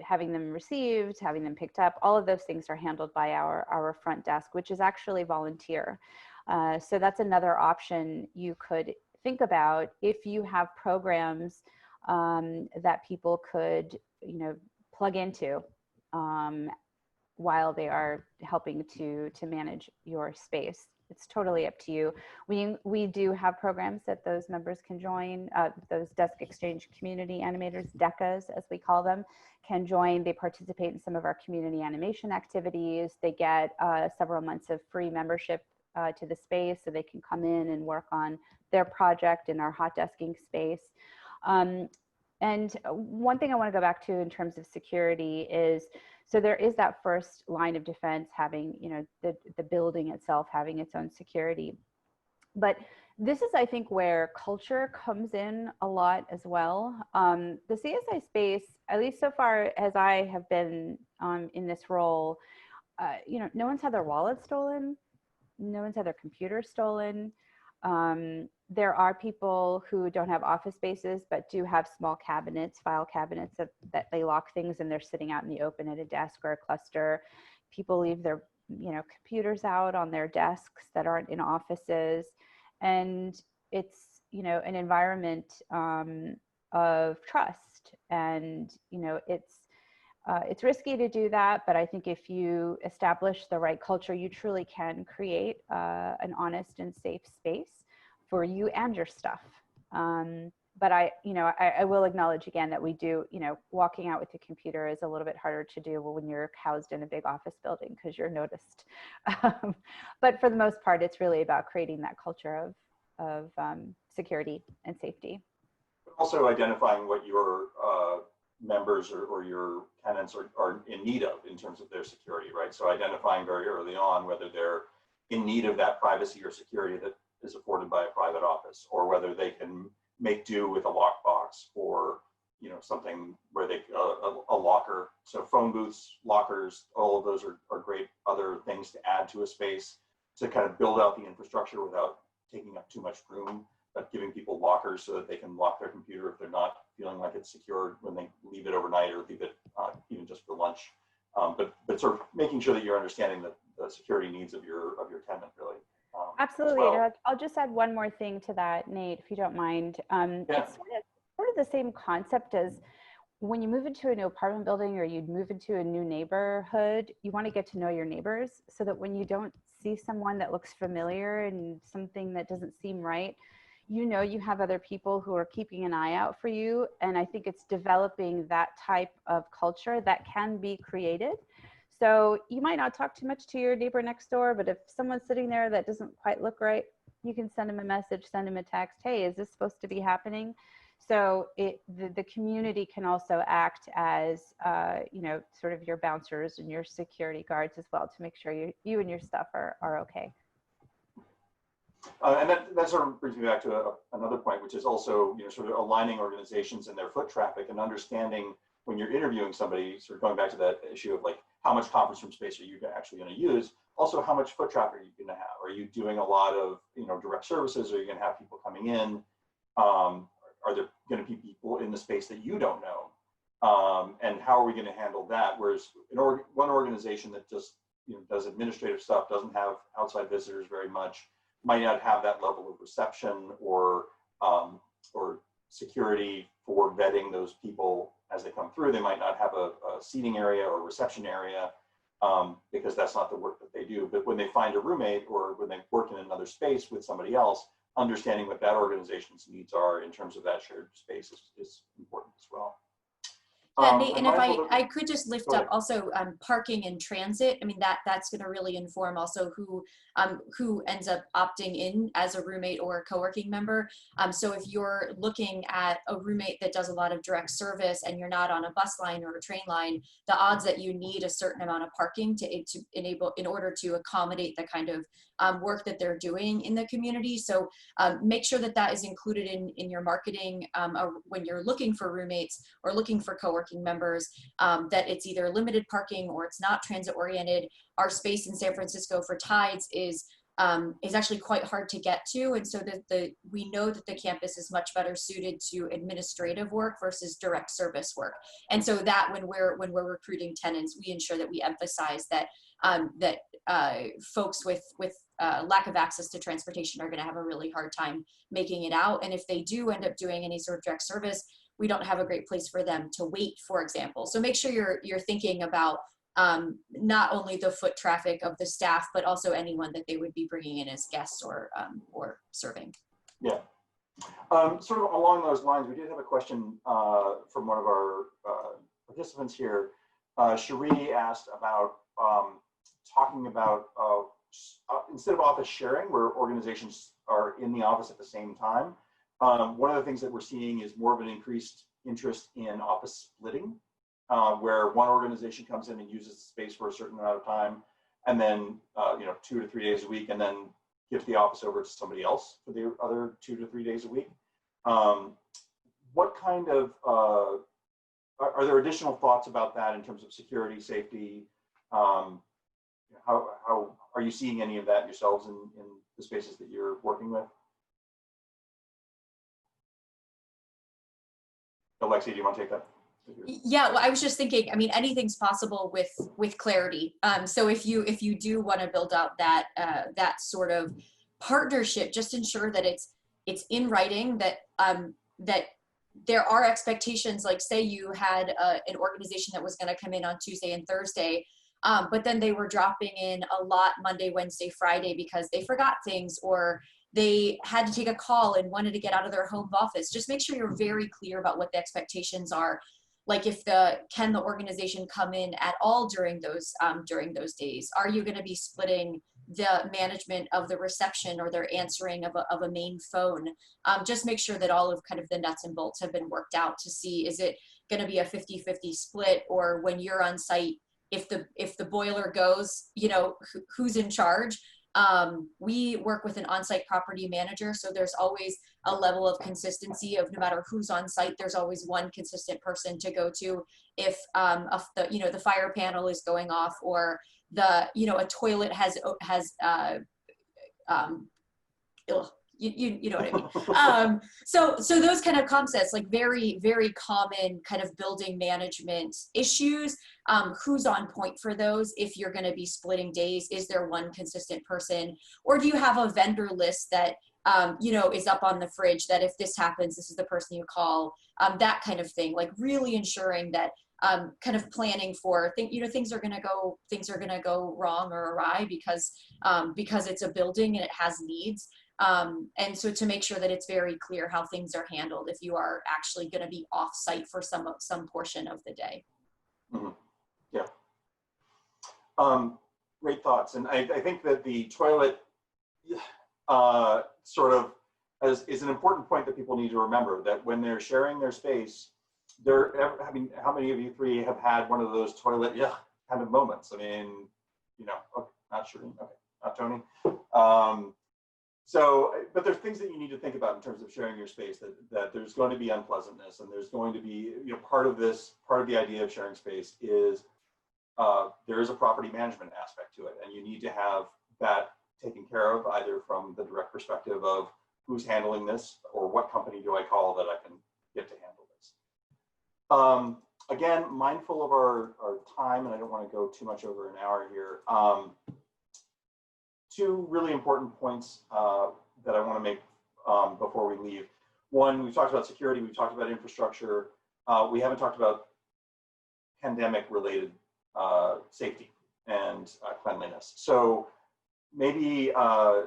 having them received, having them picked up, all of those things are handled by our front desk, which is actually volunteer. So that's another option you could think about if you have programs that people could, you know, plug into while they are helping to manage your space. It's totally up to you. We do have programs that those members can join, those desk exchange community animators, DECAs as we call them, can join. They participate in some of our community animation activities. They get several months of free membership to the space so they can come in and work on their project in our hot desking space. And one thing I want to go back to in terms of security is, so there is that first line of defense having, you know, the building itself having its own security. But this is, I think, where culture comes in a lot as well. The CSI space, at least so far as I have been in this role, you know, no one's had their wallet stolen. No one's had their computer stolen. There are people who don't have office spaces, but do have small cabinets, file cabinets that they lock things and they're sitting out in the open at a desk or a cluster. People leave their, you know, computers out on their desks that aren't in offices. And it's, you know, an environment of trust. And, you know, it's risky to do that, but I think if you establish the right culture, you truly can create an honest and safe space for you and your stuff. But I will acknowledge again that we do, you know, walking out with the computer is a little bit harder to do when you're housed in a big office building because you're noticed. But for the most part, it's really about creating that culture of security and safety. Also identifying what your members or your tenants are in need of in terms of their security, right? So identifying very early on whether they're in need of that privacy or security that is afforded by a private office, or whether they can make do with a lockbox or, you know, something where they a locker. So phone booths, lockers, all of those are great other things to add to a space to kind of build out the infrastructure without taking up too much room, but giving people lockers so that they can lock their computer if they're not feeling like it's secured when they leave it overnight or leave it even just for lunch. But sort of making sure that you're understanding the security needs of your tenant, really. Absolutely. Well. I'll just add one more thing to that, Nate, if you don't mind. Yeah. It's sort of the same concept as when you move into a new apartment building or you move into a new neighborhood, you want to get to know your neighbors so that when you don't see someone that looks familiar and something that doesn't seem right, you know you have other people who are keeping an eye out for you. And I think it's developing that type of culture that can be created. So you might not talk too much to your neighbor next door, but if someone's sitting there that doesn't quite look right, you can send them a message, send them a text. Hey, is this supposed to be happening? So the community can also act as, you know, sort of your bouncers and your security guards as well to make sure you and your stuff are okay. And that sort of brings me back to another point, which is also, you know, sort of aligning organizations and their foot traffic and understanding when you're interviewing somebody, sort of going back to that issue of like, how much conference room space are you actually going to use? Also, how much foot traffic are you going to have? Are you doing a lot of, you know, direct services? Are you going to have people coming in? Are there going to be people in the space that you don't know? And how are we going to handle that? Whereas one organization that just, you know, does administrative stuff, doesn't have outside visitors very much, might not have that level of reception or security for vetting those people as they come through. They might not have a seating area or reception area because that's not the work that they do. But when they find a roommate or when they work in another space with somebody else, understanding what that organization's needs are in terms of that shared space is important as well. Yeah, Nate, and if I could just lift up also parking and transit. I mean, that's going to really inform also who ends up opting in as a roommate or a co-working member. So if you're looking at a roommate that does a lot of direct service and you're not on a bus line or a train line, the odds that you need a certain amount of parking to enable in order to accommodate the kind of work that they're doing in the community. So make sure that is included in your marketing when you're looking for roommates or looking for co-working members, that it's either limited parking or it's not transit oriented. Our space in San Francisco for Tides is actually quite hard to get to, and so we know that the campus is much better suited to administrative work versus direct service work. And so that when we're recruiting tenants, we ensure that we emphasize that folks with lack of access to transportation are going to have a really hard time making it out. And if they do end up doing any sort of direct service, we don't have a great place for them to wait, for example. So make sure you're thinking about not only the foot traffic of the staff, but also anyone that they would be bringing in as guests or serving. Yeah. Sort of along those lines, we did have a question from one of our participants here. Cherie asked about talking about instead of office sharing, where organizations are in the office at the same time. One of the things that we're seeing is more of an increased interest in office splitting, where one organization comes in and uses the space for a certain amount of time, and then 2 to 3 days a week, and then gives the office over to somebody else for the other 2 to 3 days a week. What kind of are there additional thoughts about that in terms of security, safety? How are you seeing any of that yourselves in the spaces that you're working with? Alexi, do you want to take that? Yeah, well, I was just thinking, I mean, anything's possible with clarity. So if you do want to build out that sort of partnership, just ensure that it's in writing, that that there are expectations. Like, say you had an organization that was going to come in on Tuesday and Thursday, but then they were dropping in a lot Monday, Wednesday, Friday because they forgot things or they had to take a call and wanted to get out of their home office. Just make sure you're very clear about what the expectations are. Like, can the organization come in at all during those days? Are you going to be splitting the management of the reception or their answering of a main phone? Just make sure that all of kind of the nuts and bolts have been worked out to see, is it going to be a 50-50 split, or when you're on site, if the boiler goes, who's in charge? We work with an on-site property manager, so there's always a level of consistency of no matter who's on site, there's always one consistent person to go to if the fire panel is going off, or a toilet has you know what I mean. So those kind of concepts, like very, very common kind of building management issues. Who's on point for those? If you're going to be splitting days, is there one consistent person, or do you have a vendor list that is up on the fridge that if this happens, this is the person you call? That kind of thing. Like really ensuring that kind of planning for things are going to go wrong or awry because it's a building and it has needs. And so to make sure that it's very clear how things are handled if you are actually going to be off site for some portion of the day. Mm-hmm. Yeah. Great thoughts. And I think that the toilet sort of is an important point that people need to remember, that when they're sharing their space, how many of you three have had one of those toilet kind of moments? I mean, okay, not Shireen, okay, not Tony. But there's things that you need to think about in terms of sharing your space, that there's going to be unpleasantness, and there's going to be, part of the idea of sharing space is there is a property management aspect to it, and you need to have that taken care of, either from the direct perspective of who's handling this, or what company do I call that I can get to handle this. Again, mindful of our time, and I don't want to go too much over an hour here. two really important points that I want to make before we leave. One, we've talked about security, we've talked about infrastructure. We haven't talked about pandemic-related safety and cleanliness. So maybe can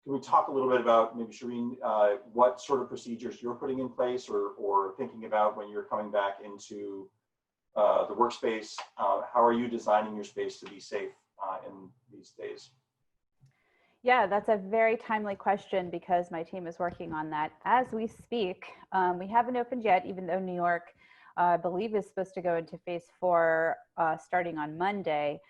we talk a little bit about, maybe Shireen, what sort of procedures you're putting in place or thinking about when you're coming back into the workspace? How are you designing your space to be safe in these days? Yeah, that's a very timely question because my team is working on that as we speak. We haven't opened yet, even though New York, I believe, is supposed to go into phase 4 starting on Monday.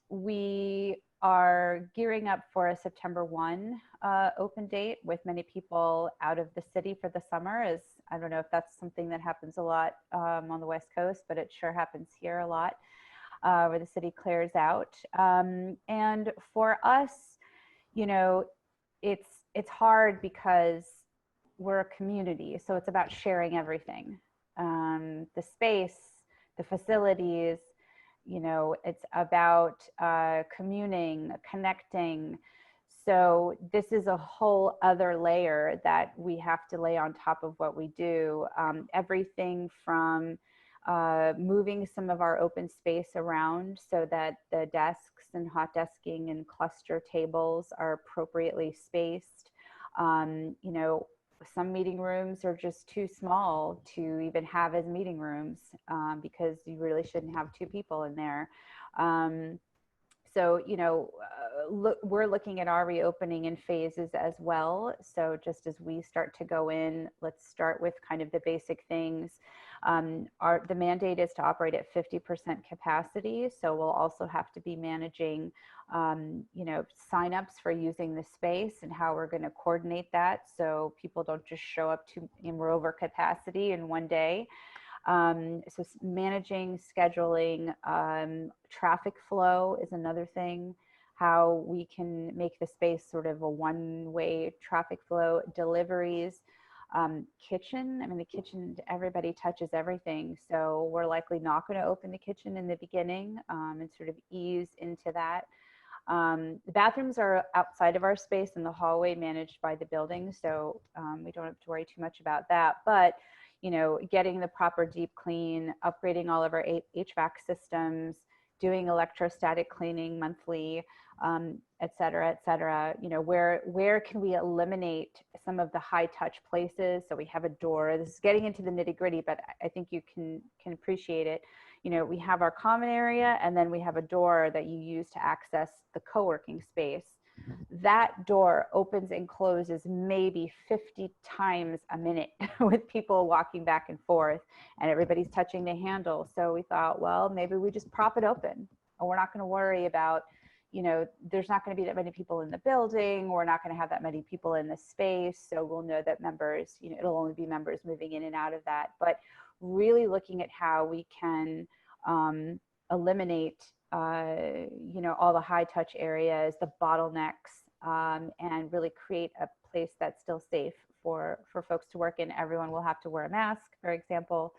We are gearing up for a September 1 open date with many people out of the city for the summer. I don't know if that's something that happens a lot on the West Coast, but it sure happens here a lot. Where the city clears out. And for us, you know, it's hard because we're a community. So it's about sharing everything. The space, the facilities, you know, it's about communing, connecting. So this is a whole other layer that we have to lay on top of what we do. Everything from moving some of our open space around so that the desks and hot desking and cluster tables are appropriately spaced. You know, some meeting rooms are just too small to even have as meeting rooms because you really shouldn't have 2 people in there. So, you know, we're looking at our reopening in phases as well. So just as we start to go in, let's start with kind of the basic things. The mandate is to operate at 50% capacity. So we'll also have to be managing, you know, signups for using the space and how we're going to coordinate that. So people don't just show up and we're over capacity in one day. So managing, scheduling, traffic flow is another thing, how we can make the space sort of a one-way traffic flow, deliveries, kitchen. I mean, the kitchen, everybody touches everything. So we're likely not going to open the kitchen in the beginning and sort of ease into that. The bathrooms are outside of our space in the hallway managed by the building. So we don't have to worry too much about that. But you know, getting the proper deep clean, upgrading all of our HVAC systems, doing electrostatic cleaning monthly, et cetera, you know, where can we eliminate some of the high touch places? So we have a door. This is getting into the nitty gritty, but I think you can appreciate it. You know, we have our common area and then we have a door that you use to access the co-working space. That door opens and closes maybe 50 times a minute with people walking back and forth and everybody's touching the handle. So we thought, well, maybe we just prop it open and we're not going to worry about, you know, there's not going to be that many people in the building. We're not going to have that many people in the space. So we'll know that members, you know, it'll only be members moving in and out of that. But really looking at how we can eliminate you know, all the high touch areas, the bottlenecks, and really create a place that's still safe for folks to work in. Everyone will have to wear a mask, for example.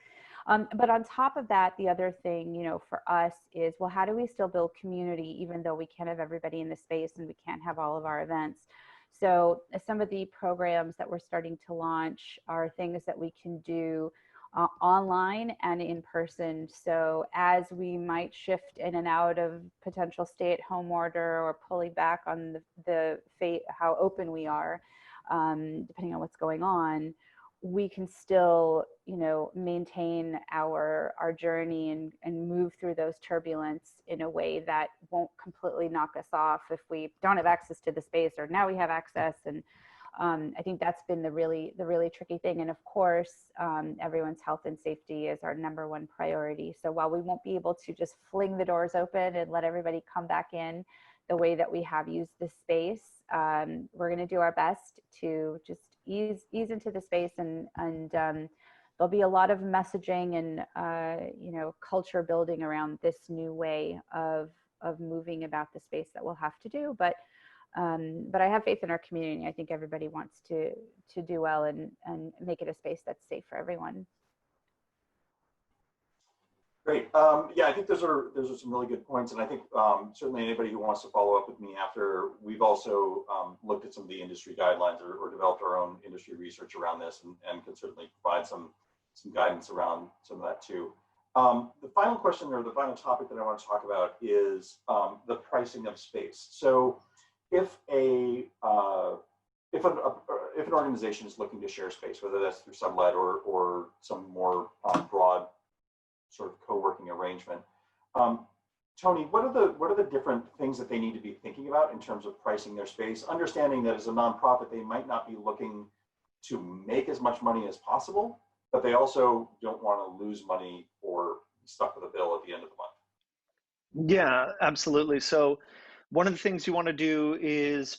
But on top of that, the other thing, you know, for us is, well, how do we still build community even though we can't have everybody in the space and we can't have all of our events? So some of the programs that we're starting to launch are things that we can do online and in person. So as we might shift in and out of potential stay-at-home order or pulling back on how open we are, depending on what's going on, we can still, you know, maintain our journey and move through those turbulence in a way that won't completely knock us off if we don't have access to the space, or now we have access. And I think that's been the really tricky thing. And of course, everyone's health and safety is our #1 priority. So while we won't be able to just fling the doors open and let everybody come back in the way that we have used this space, we're going to do our best to just ease into the space, and there'll be a lot of messaging and you know, culture building around this new way of moving about the space that we'll have to do. But I have faith in our community. I think everybody wants to do well and make it a space that's safe for everyone. Great. Yeah, I think those are some really good points, and I think certainly anybody who wants to follow up with me after, we've also looked at some of the industry guidelines or developed our own industry research around this, and can certainly provide some guidance around some of that too. The final question or the final topic that I want to talk about is the pricing of space. So, if an organization is looking to share space, whether that's through sublet or some more broad sort of co-working arrangement. Tony, what are the different things that they need to be thinking about in terms of pricing their space, understanding that as a nonprofit, they might not be looking to make as much money as possible, but they also don't want to lose money or be stuck with a bill at the end of the month? Yeah, absolutely. So one of the things you want to do is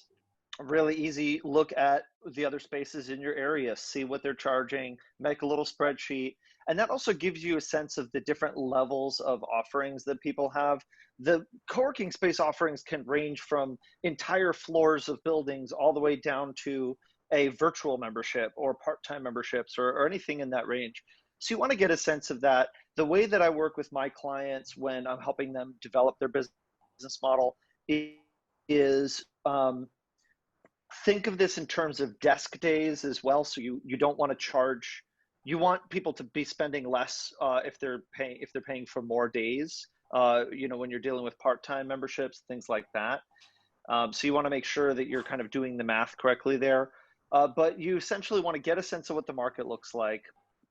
really easy, look at the other spaces in your area, see what they're charging, make a little spreadsheet. And that also gives you a sense of the different levels of offerings that people have. The co-working space offerings can range from entire floors of buildings all the way down to a virtual membership or part-time memberships or anything in that range. So you want to get a sense of that. The way that I work with my clients when I'm helping them develop their business model is think of this in terms of desk days as well. So you don't want to charge, you want people to be spending less if they're paying for more days, when you're dealing with part-time memberships, things like that. So you want to make sure that you're kind of doing the math correctly there. But you essentially want to get a sense of what the market looks like,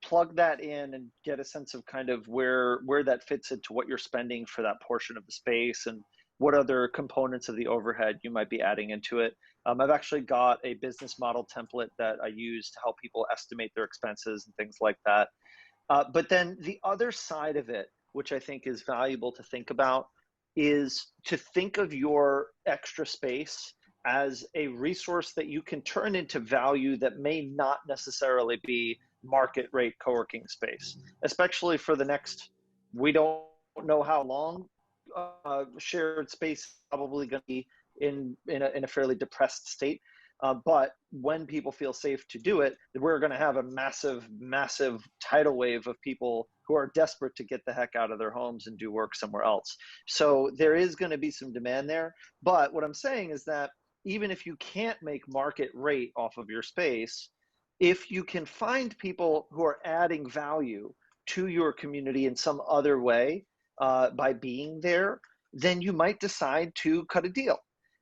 plug that in and get a sense of kind of where that fits into what you're spending for that portion of the space and what other components of the overhead you might be adding into it. I've actually got a business model template that I use to help people estimate their expenses and things like that. But then the other side of it, which I think is valuable to think about, is to think of your extra space as a resource that you can turn into value that may not necessarily be market rate co-working space, especially for the next, we don't know how long. Shared space is probably going to be in a fairly depressed state. But when people feel safe to do it, we're going to have a massive tidal wave of people who are desperate to get the heck out of their homes and do work somewhere else. So there is going to be some demand there. But what I'm saying is that even if you can't make market rate off of your space, if you can find people who are adding value to your community in some other way, by being there, then you might decide to cut a deal.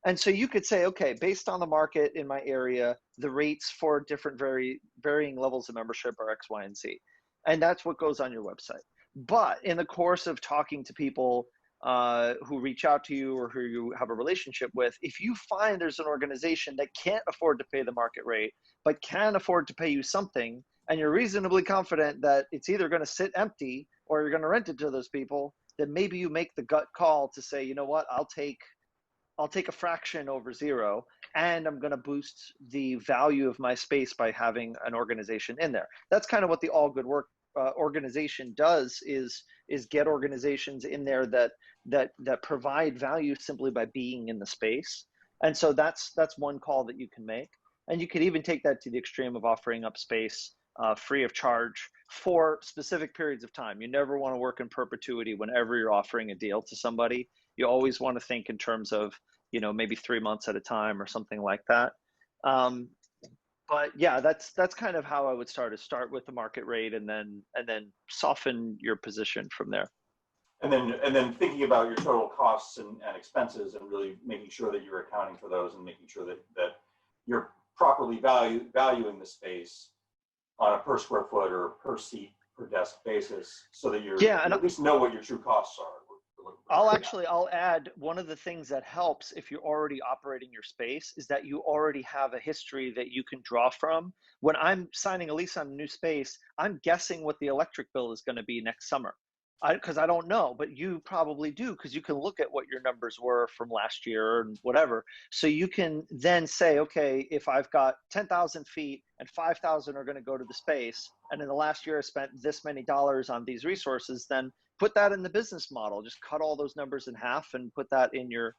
And so you could say, okay, based on the market in my area, the rates for different varying levels of membership are X, Y, and Z. And that's what goes on your website. But in the course of talking to people who reach out to you or who you have a relationship with, if you find there's an organization that can't afford to pay the market rate, but can afford to pay you something, and you're reasonably confident that it's either going to sit empty or you're going to rent it to those people, then maybe you make the gut call to say, you know what, I'll take a fraction over zero, and I'm going to boost the value of my space by having an organization in there. That's kind of what the All Good Work organization does, is get organizations in there that provide value simply by being in the space. And so that's one call that you can make. And you could even take that to the extreme of offering up space free of charge for specific periods of time. You never want to work in perpetuity whenever you're offering a deal to somebody. You always want to think in terms of, maybe 3 months at a time or something like that. But yeah, that's kind of how I would start with the market rate and then soften your position from there. And then thinking about your total costs and expenses and really making sure that you're accounting for those and making sure that you're properly valuing the space on a per square foot or per seat per desk basis, so that you at least know what your true costs are. I'll add, one of the things that helps if you're already operating your space is that you already have a history that you can draw from. When I'm signing a lease on a new space, I'm guessing what the electric bill is going to be next summer. Because I don't know, but you probably do, because you can look at what your numbers were from last year and whatever. So you can then say, okay, if I've got 10,000 feet and 5,000 are going to go to the space, and in the last year I spent this many dollars on these resources, then put that in the business model. Just cut all those numbers in half and put that in your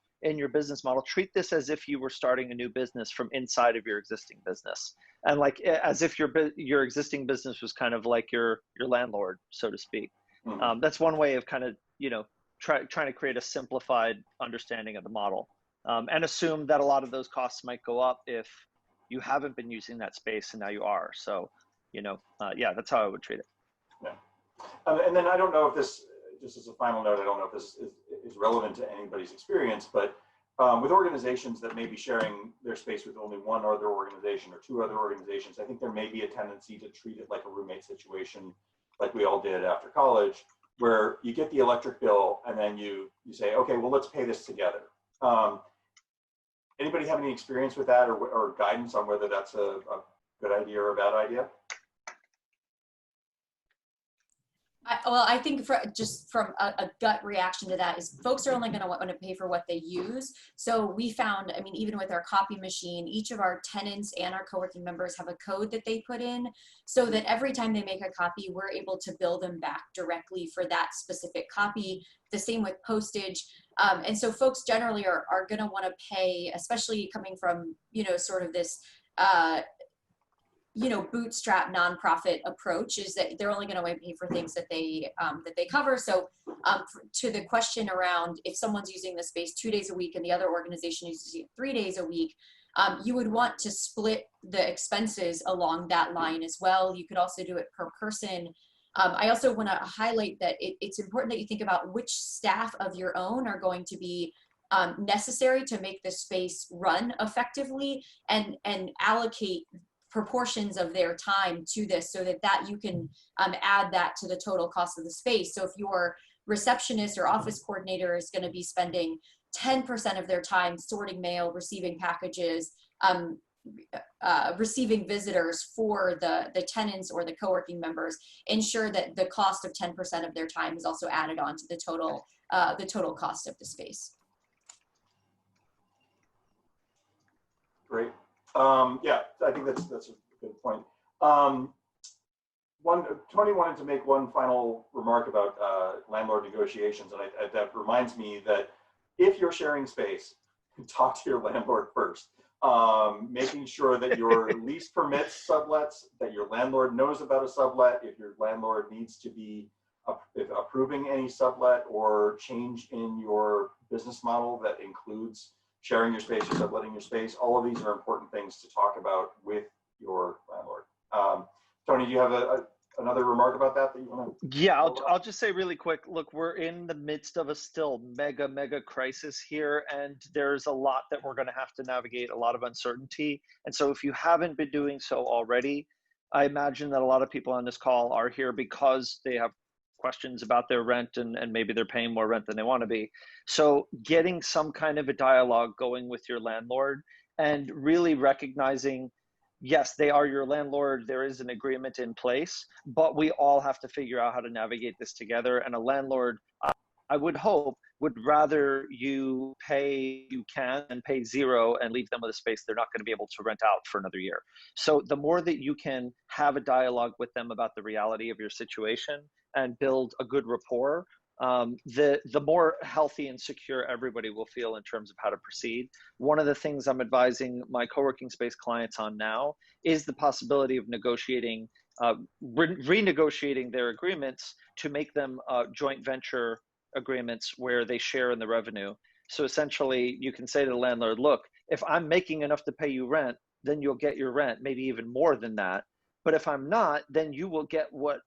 business model. Treat this as if you were starting a new business from inside of your existing business, and like as if your existing business was kind of like your landlord, so to speak. That's one way of kind of, trying to create a simplified understanding of the model, and assume that a lot of those costs might go up if you haven't been using that space and now you are. So, yeah, that's how I would treat it. Yeah. And then I don't know if this, just as a final note, I don't know if this is relevant to anybody's experience, but with organizations that may be sharing their space with only one other organization or two other organizations, I think there may be a tendency to treat it like a roommate situation, like we all did after college, where you get the electric bill and then you say, okay, well, let's pay this together. Anybody have any experience with that, or guidance on whether that's a good idea or a bad idea? I think just from a gut reaction to that is folks are only going to want to pay for what they use. So we found, I mean, even with our copy machine, each of our tenants and our co-working members have a code that they put in so that every time they make a copy, we're able to bill them back directly for that specific copy. The same with postage. And so folks generally are going to want to pay, especially coming from, sort of this, bootstrap nonprofit approach, is that they're only going to pay for things that they cover. So to the question around if someone's using the space 2 days a week and the other organization is using it 3 days a week, you would want to split the expenses along that line as well. You could also do it per person. I also want to highlight that it's important that you think about which staff of your own are going to be necessary to make the space run effectively, and allocate proportions of their time to this so that you can add that to the total cost of the space. So if your receptionist or office coordinator is going to be spending 10% of their time sorting mail, receiving packages, receiving visitors for the tenants or the co-working members, ensure that the cost of 10% of their time is also added on to the total cost of the space. Great. Yeah, I think that's a good point. Tony wanted to make one final remark about landlord negotiations, and that reminds me that if you're sharing space, talk to your landlord first. Making sure that your lease permits sublets, that your landlord knows about a sublet, if your landlord needs to be approving any sublet or change in your business model that includes sharing your space or subletting your space. All of these are important things to talk about with your landlord. Tony, do you have another remark about that you want to? Yeah, I'll just say really quick, look, we're in the midst of a still mega crisis here, and there's a lot that we're going to have to navigate, a lot of uncertainty. And so if you haven't been doing so already, I imagine that a lot of people on this call are here because they have questions about their rent, and maybe they're paying more rent than they want to be. So getting some kind of a dialogue going with your landlord and really recognizing, yes, they are your landlord, there is an agreement in place, but we all have to figure out how to navigate this together. And a landlord, I would hope, would rather you pay you can and pay zero and leave them with a space they're not going to be able to rent out for another year. So the more that you can have a dialogue with them about the reality of your situation and build a good rapport, the more healthy and secure everybody will feel in terms of how to proceed. One of the things I'm advising my co-working space clients on now is the possibility of negotiating, renegotiating their agreements to make them joint venture agreements where they share in the revenue. So essentially you can say to the landlord, look, if I'm making enough to pay you rent, then you'll get your rent, maybe even more than that. But if I'm not, then you will get what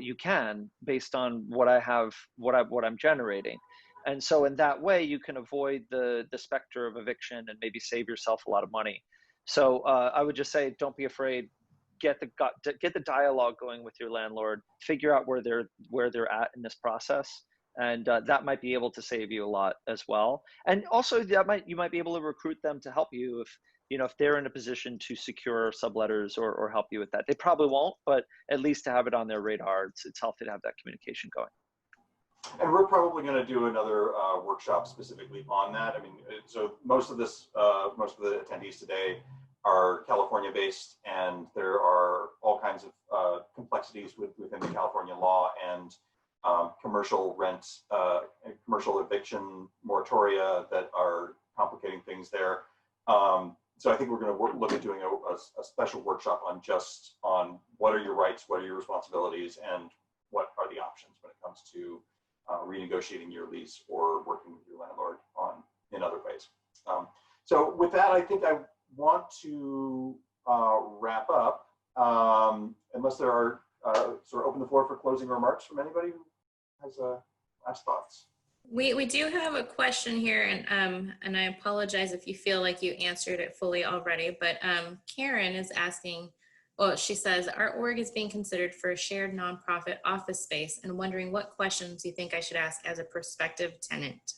you can based on what I have, what I'm generating. And so in that way you can avoid the specter of eviction and maybe save yourself a lot of money. So I would just say, don't be afraid. Get the dialogue going with your landlord, figure out where they're at in this process, and that might be able to save you a lot as well. And also you might be able to recruit them to help you if they're in a position to secure subletters or help you with that. They probably won't, but at least to have it on their radar, it's healthy to have that communication going. And we're probably going to do another workshop specifically on that. I mean, so most of the attendees today are California based, and there are all kinds of complexities within the California law and commercial rent, commercial eviction moratoria that are complicating things there. So I think we're going to look at doing a special workshop on what are your rights, what are your responsibilities, and what are the options. comes to renegotiating your lease or working with your landlord in other ways. So with that, I think I want to wrap up, unless there are sort of open the floor for closing remarks from anybody who has last thoughts. We do have a question here, and I apologize if you feel like you answered it fully already, but Karen is asking, well, she says, our org is being considered for a shared nonprofit office space and wondering what questions you think I should ask as a prospective tenant.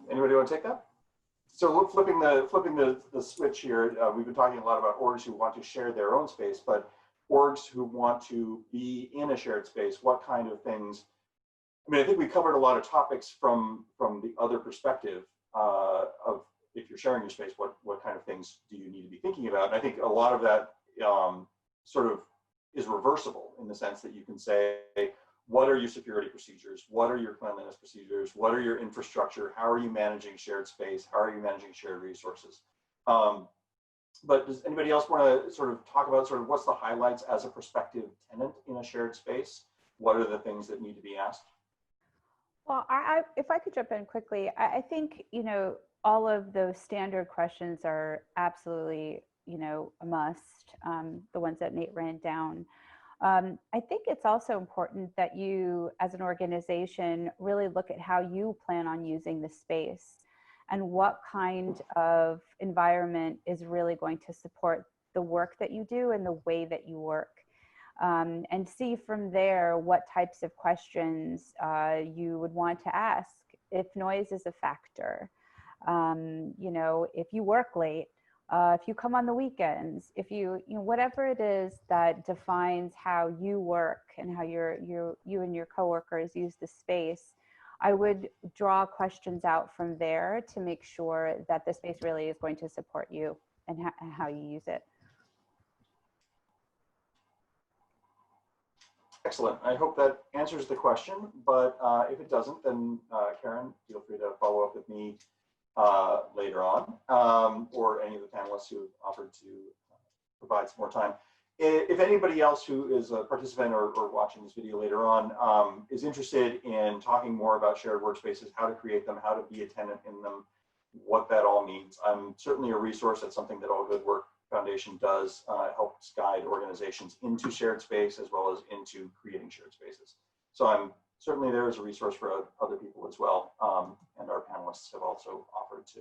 Anybody want to take that? So look, flipping the switch here, we've been talking a lot about orgs who want to share their own space, but orgs who want to be in a shared space, what kind of things? I mean, I think we covered a lot of topics from the other perspective of if you're sharing your space, what kind of things do you need to be thinking about? And I think a lot of that sort of is reversible in the sense that you can say, what are your security procedures? What are your cleanliness procedures? What are your infrastructure? How are you managing shared space? How are you managing shared resources? But does anybody else want to sort of talk about sort of what's the highlights as a prospective tenant in a shared space? What are the things that need to be asked? Well, if I could jump in quickly, I think, you know, all of those standard questions are absolutely, you know, a must, the ones that Nate ran down. I think it's also important that you, as an organization, really look at how you plan on using the space and what kind of environment is really going to support the work that you do and the way that you work. And see from there what types of questions you would want to ask if noise is a factor. You know, if you work late, if you come on the weekends, if you know, whatever it is that defines how you work and how you and your coworkers use the space, I would draw questions out from there to make sure that the space really is going to support you and how you use it. Excellent. I hope that answers the question, but if it doesn't, then Karen, feel free to follow up with me later on, or any of the panelists who have offered to provide some more time. If anybody else who is a participant or watching this video later on is interested in talking more about shared workspaces, how to create them, how to be a tenant in them, what that all means, I'm certainly a resource. That's something that All Good Work Foundation does, helps guide organizations into shared space as well as into creating shared spaces. So I'm certainly there as a resource for other people as well. And our panelists have also offered to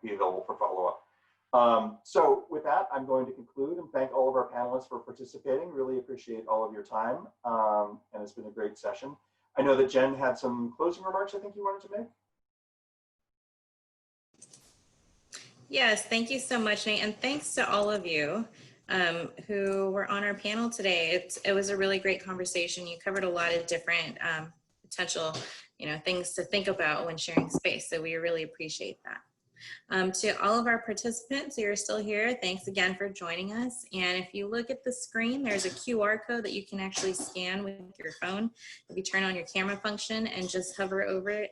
be available for follow-up. So with that, I'm going to conclude and thank all of our panelists for participating. Really appreciate all of your time. And it's been a great session. I know that Jen had some closing remarks I think you wanted to make. Yes, thank you so much, Nate. And thanks to all of you who were on our panel today. It was a really great conversation. You covered a lot of different potential, you know, things to think about when sharing space. So we really appreciate that. To all of our participants who are still here, thanks again for joining us. And if you look at the screen, there's a QR code that you can actually scan with your phone. If you turn on your camera function and just hover over it,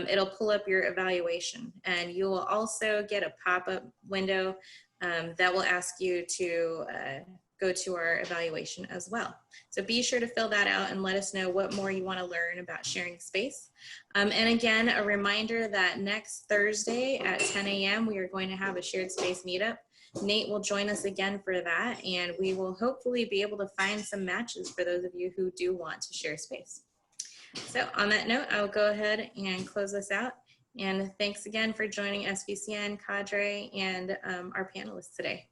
it'll pull up your evaluation, and you will also get a pop-up window that will ask you to go to our evaluation as well. So be sure to fill that out and let us know what more you want to learn about sharing space. And again, a reminder that next Thursday at 10 a.m. we are going to have a shared space meetup. Nate will join us again for that, and we will hopefully be able to find some matches for those of you who do want to share space. So on that note, I will go ahead and close this out. And thanks again for joining SVCN, Cadre, and our panelists today.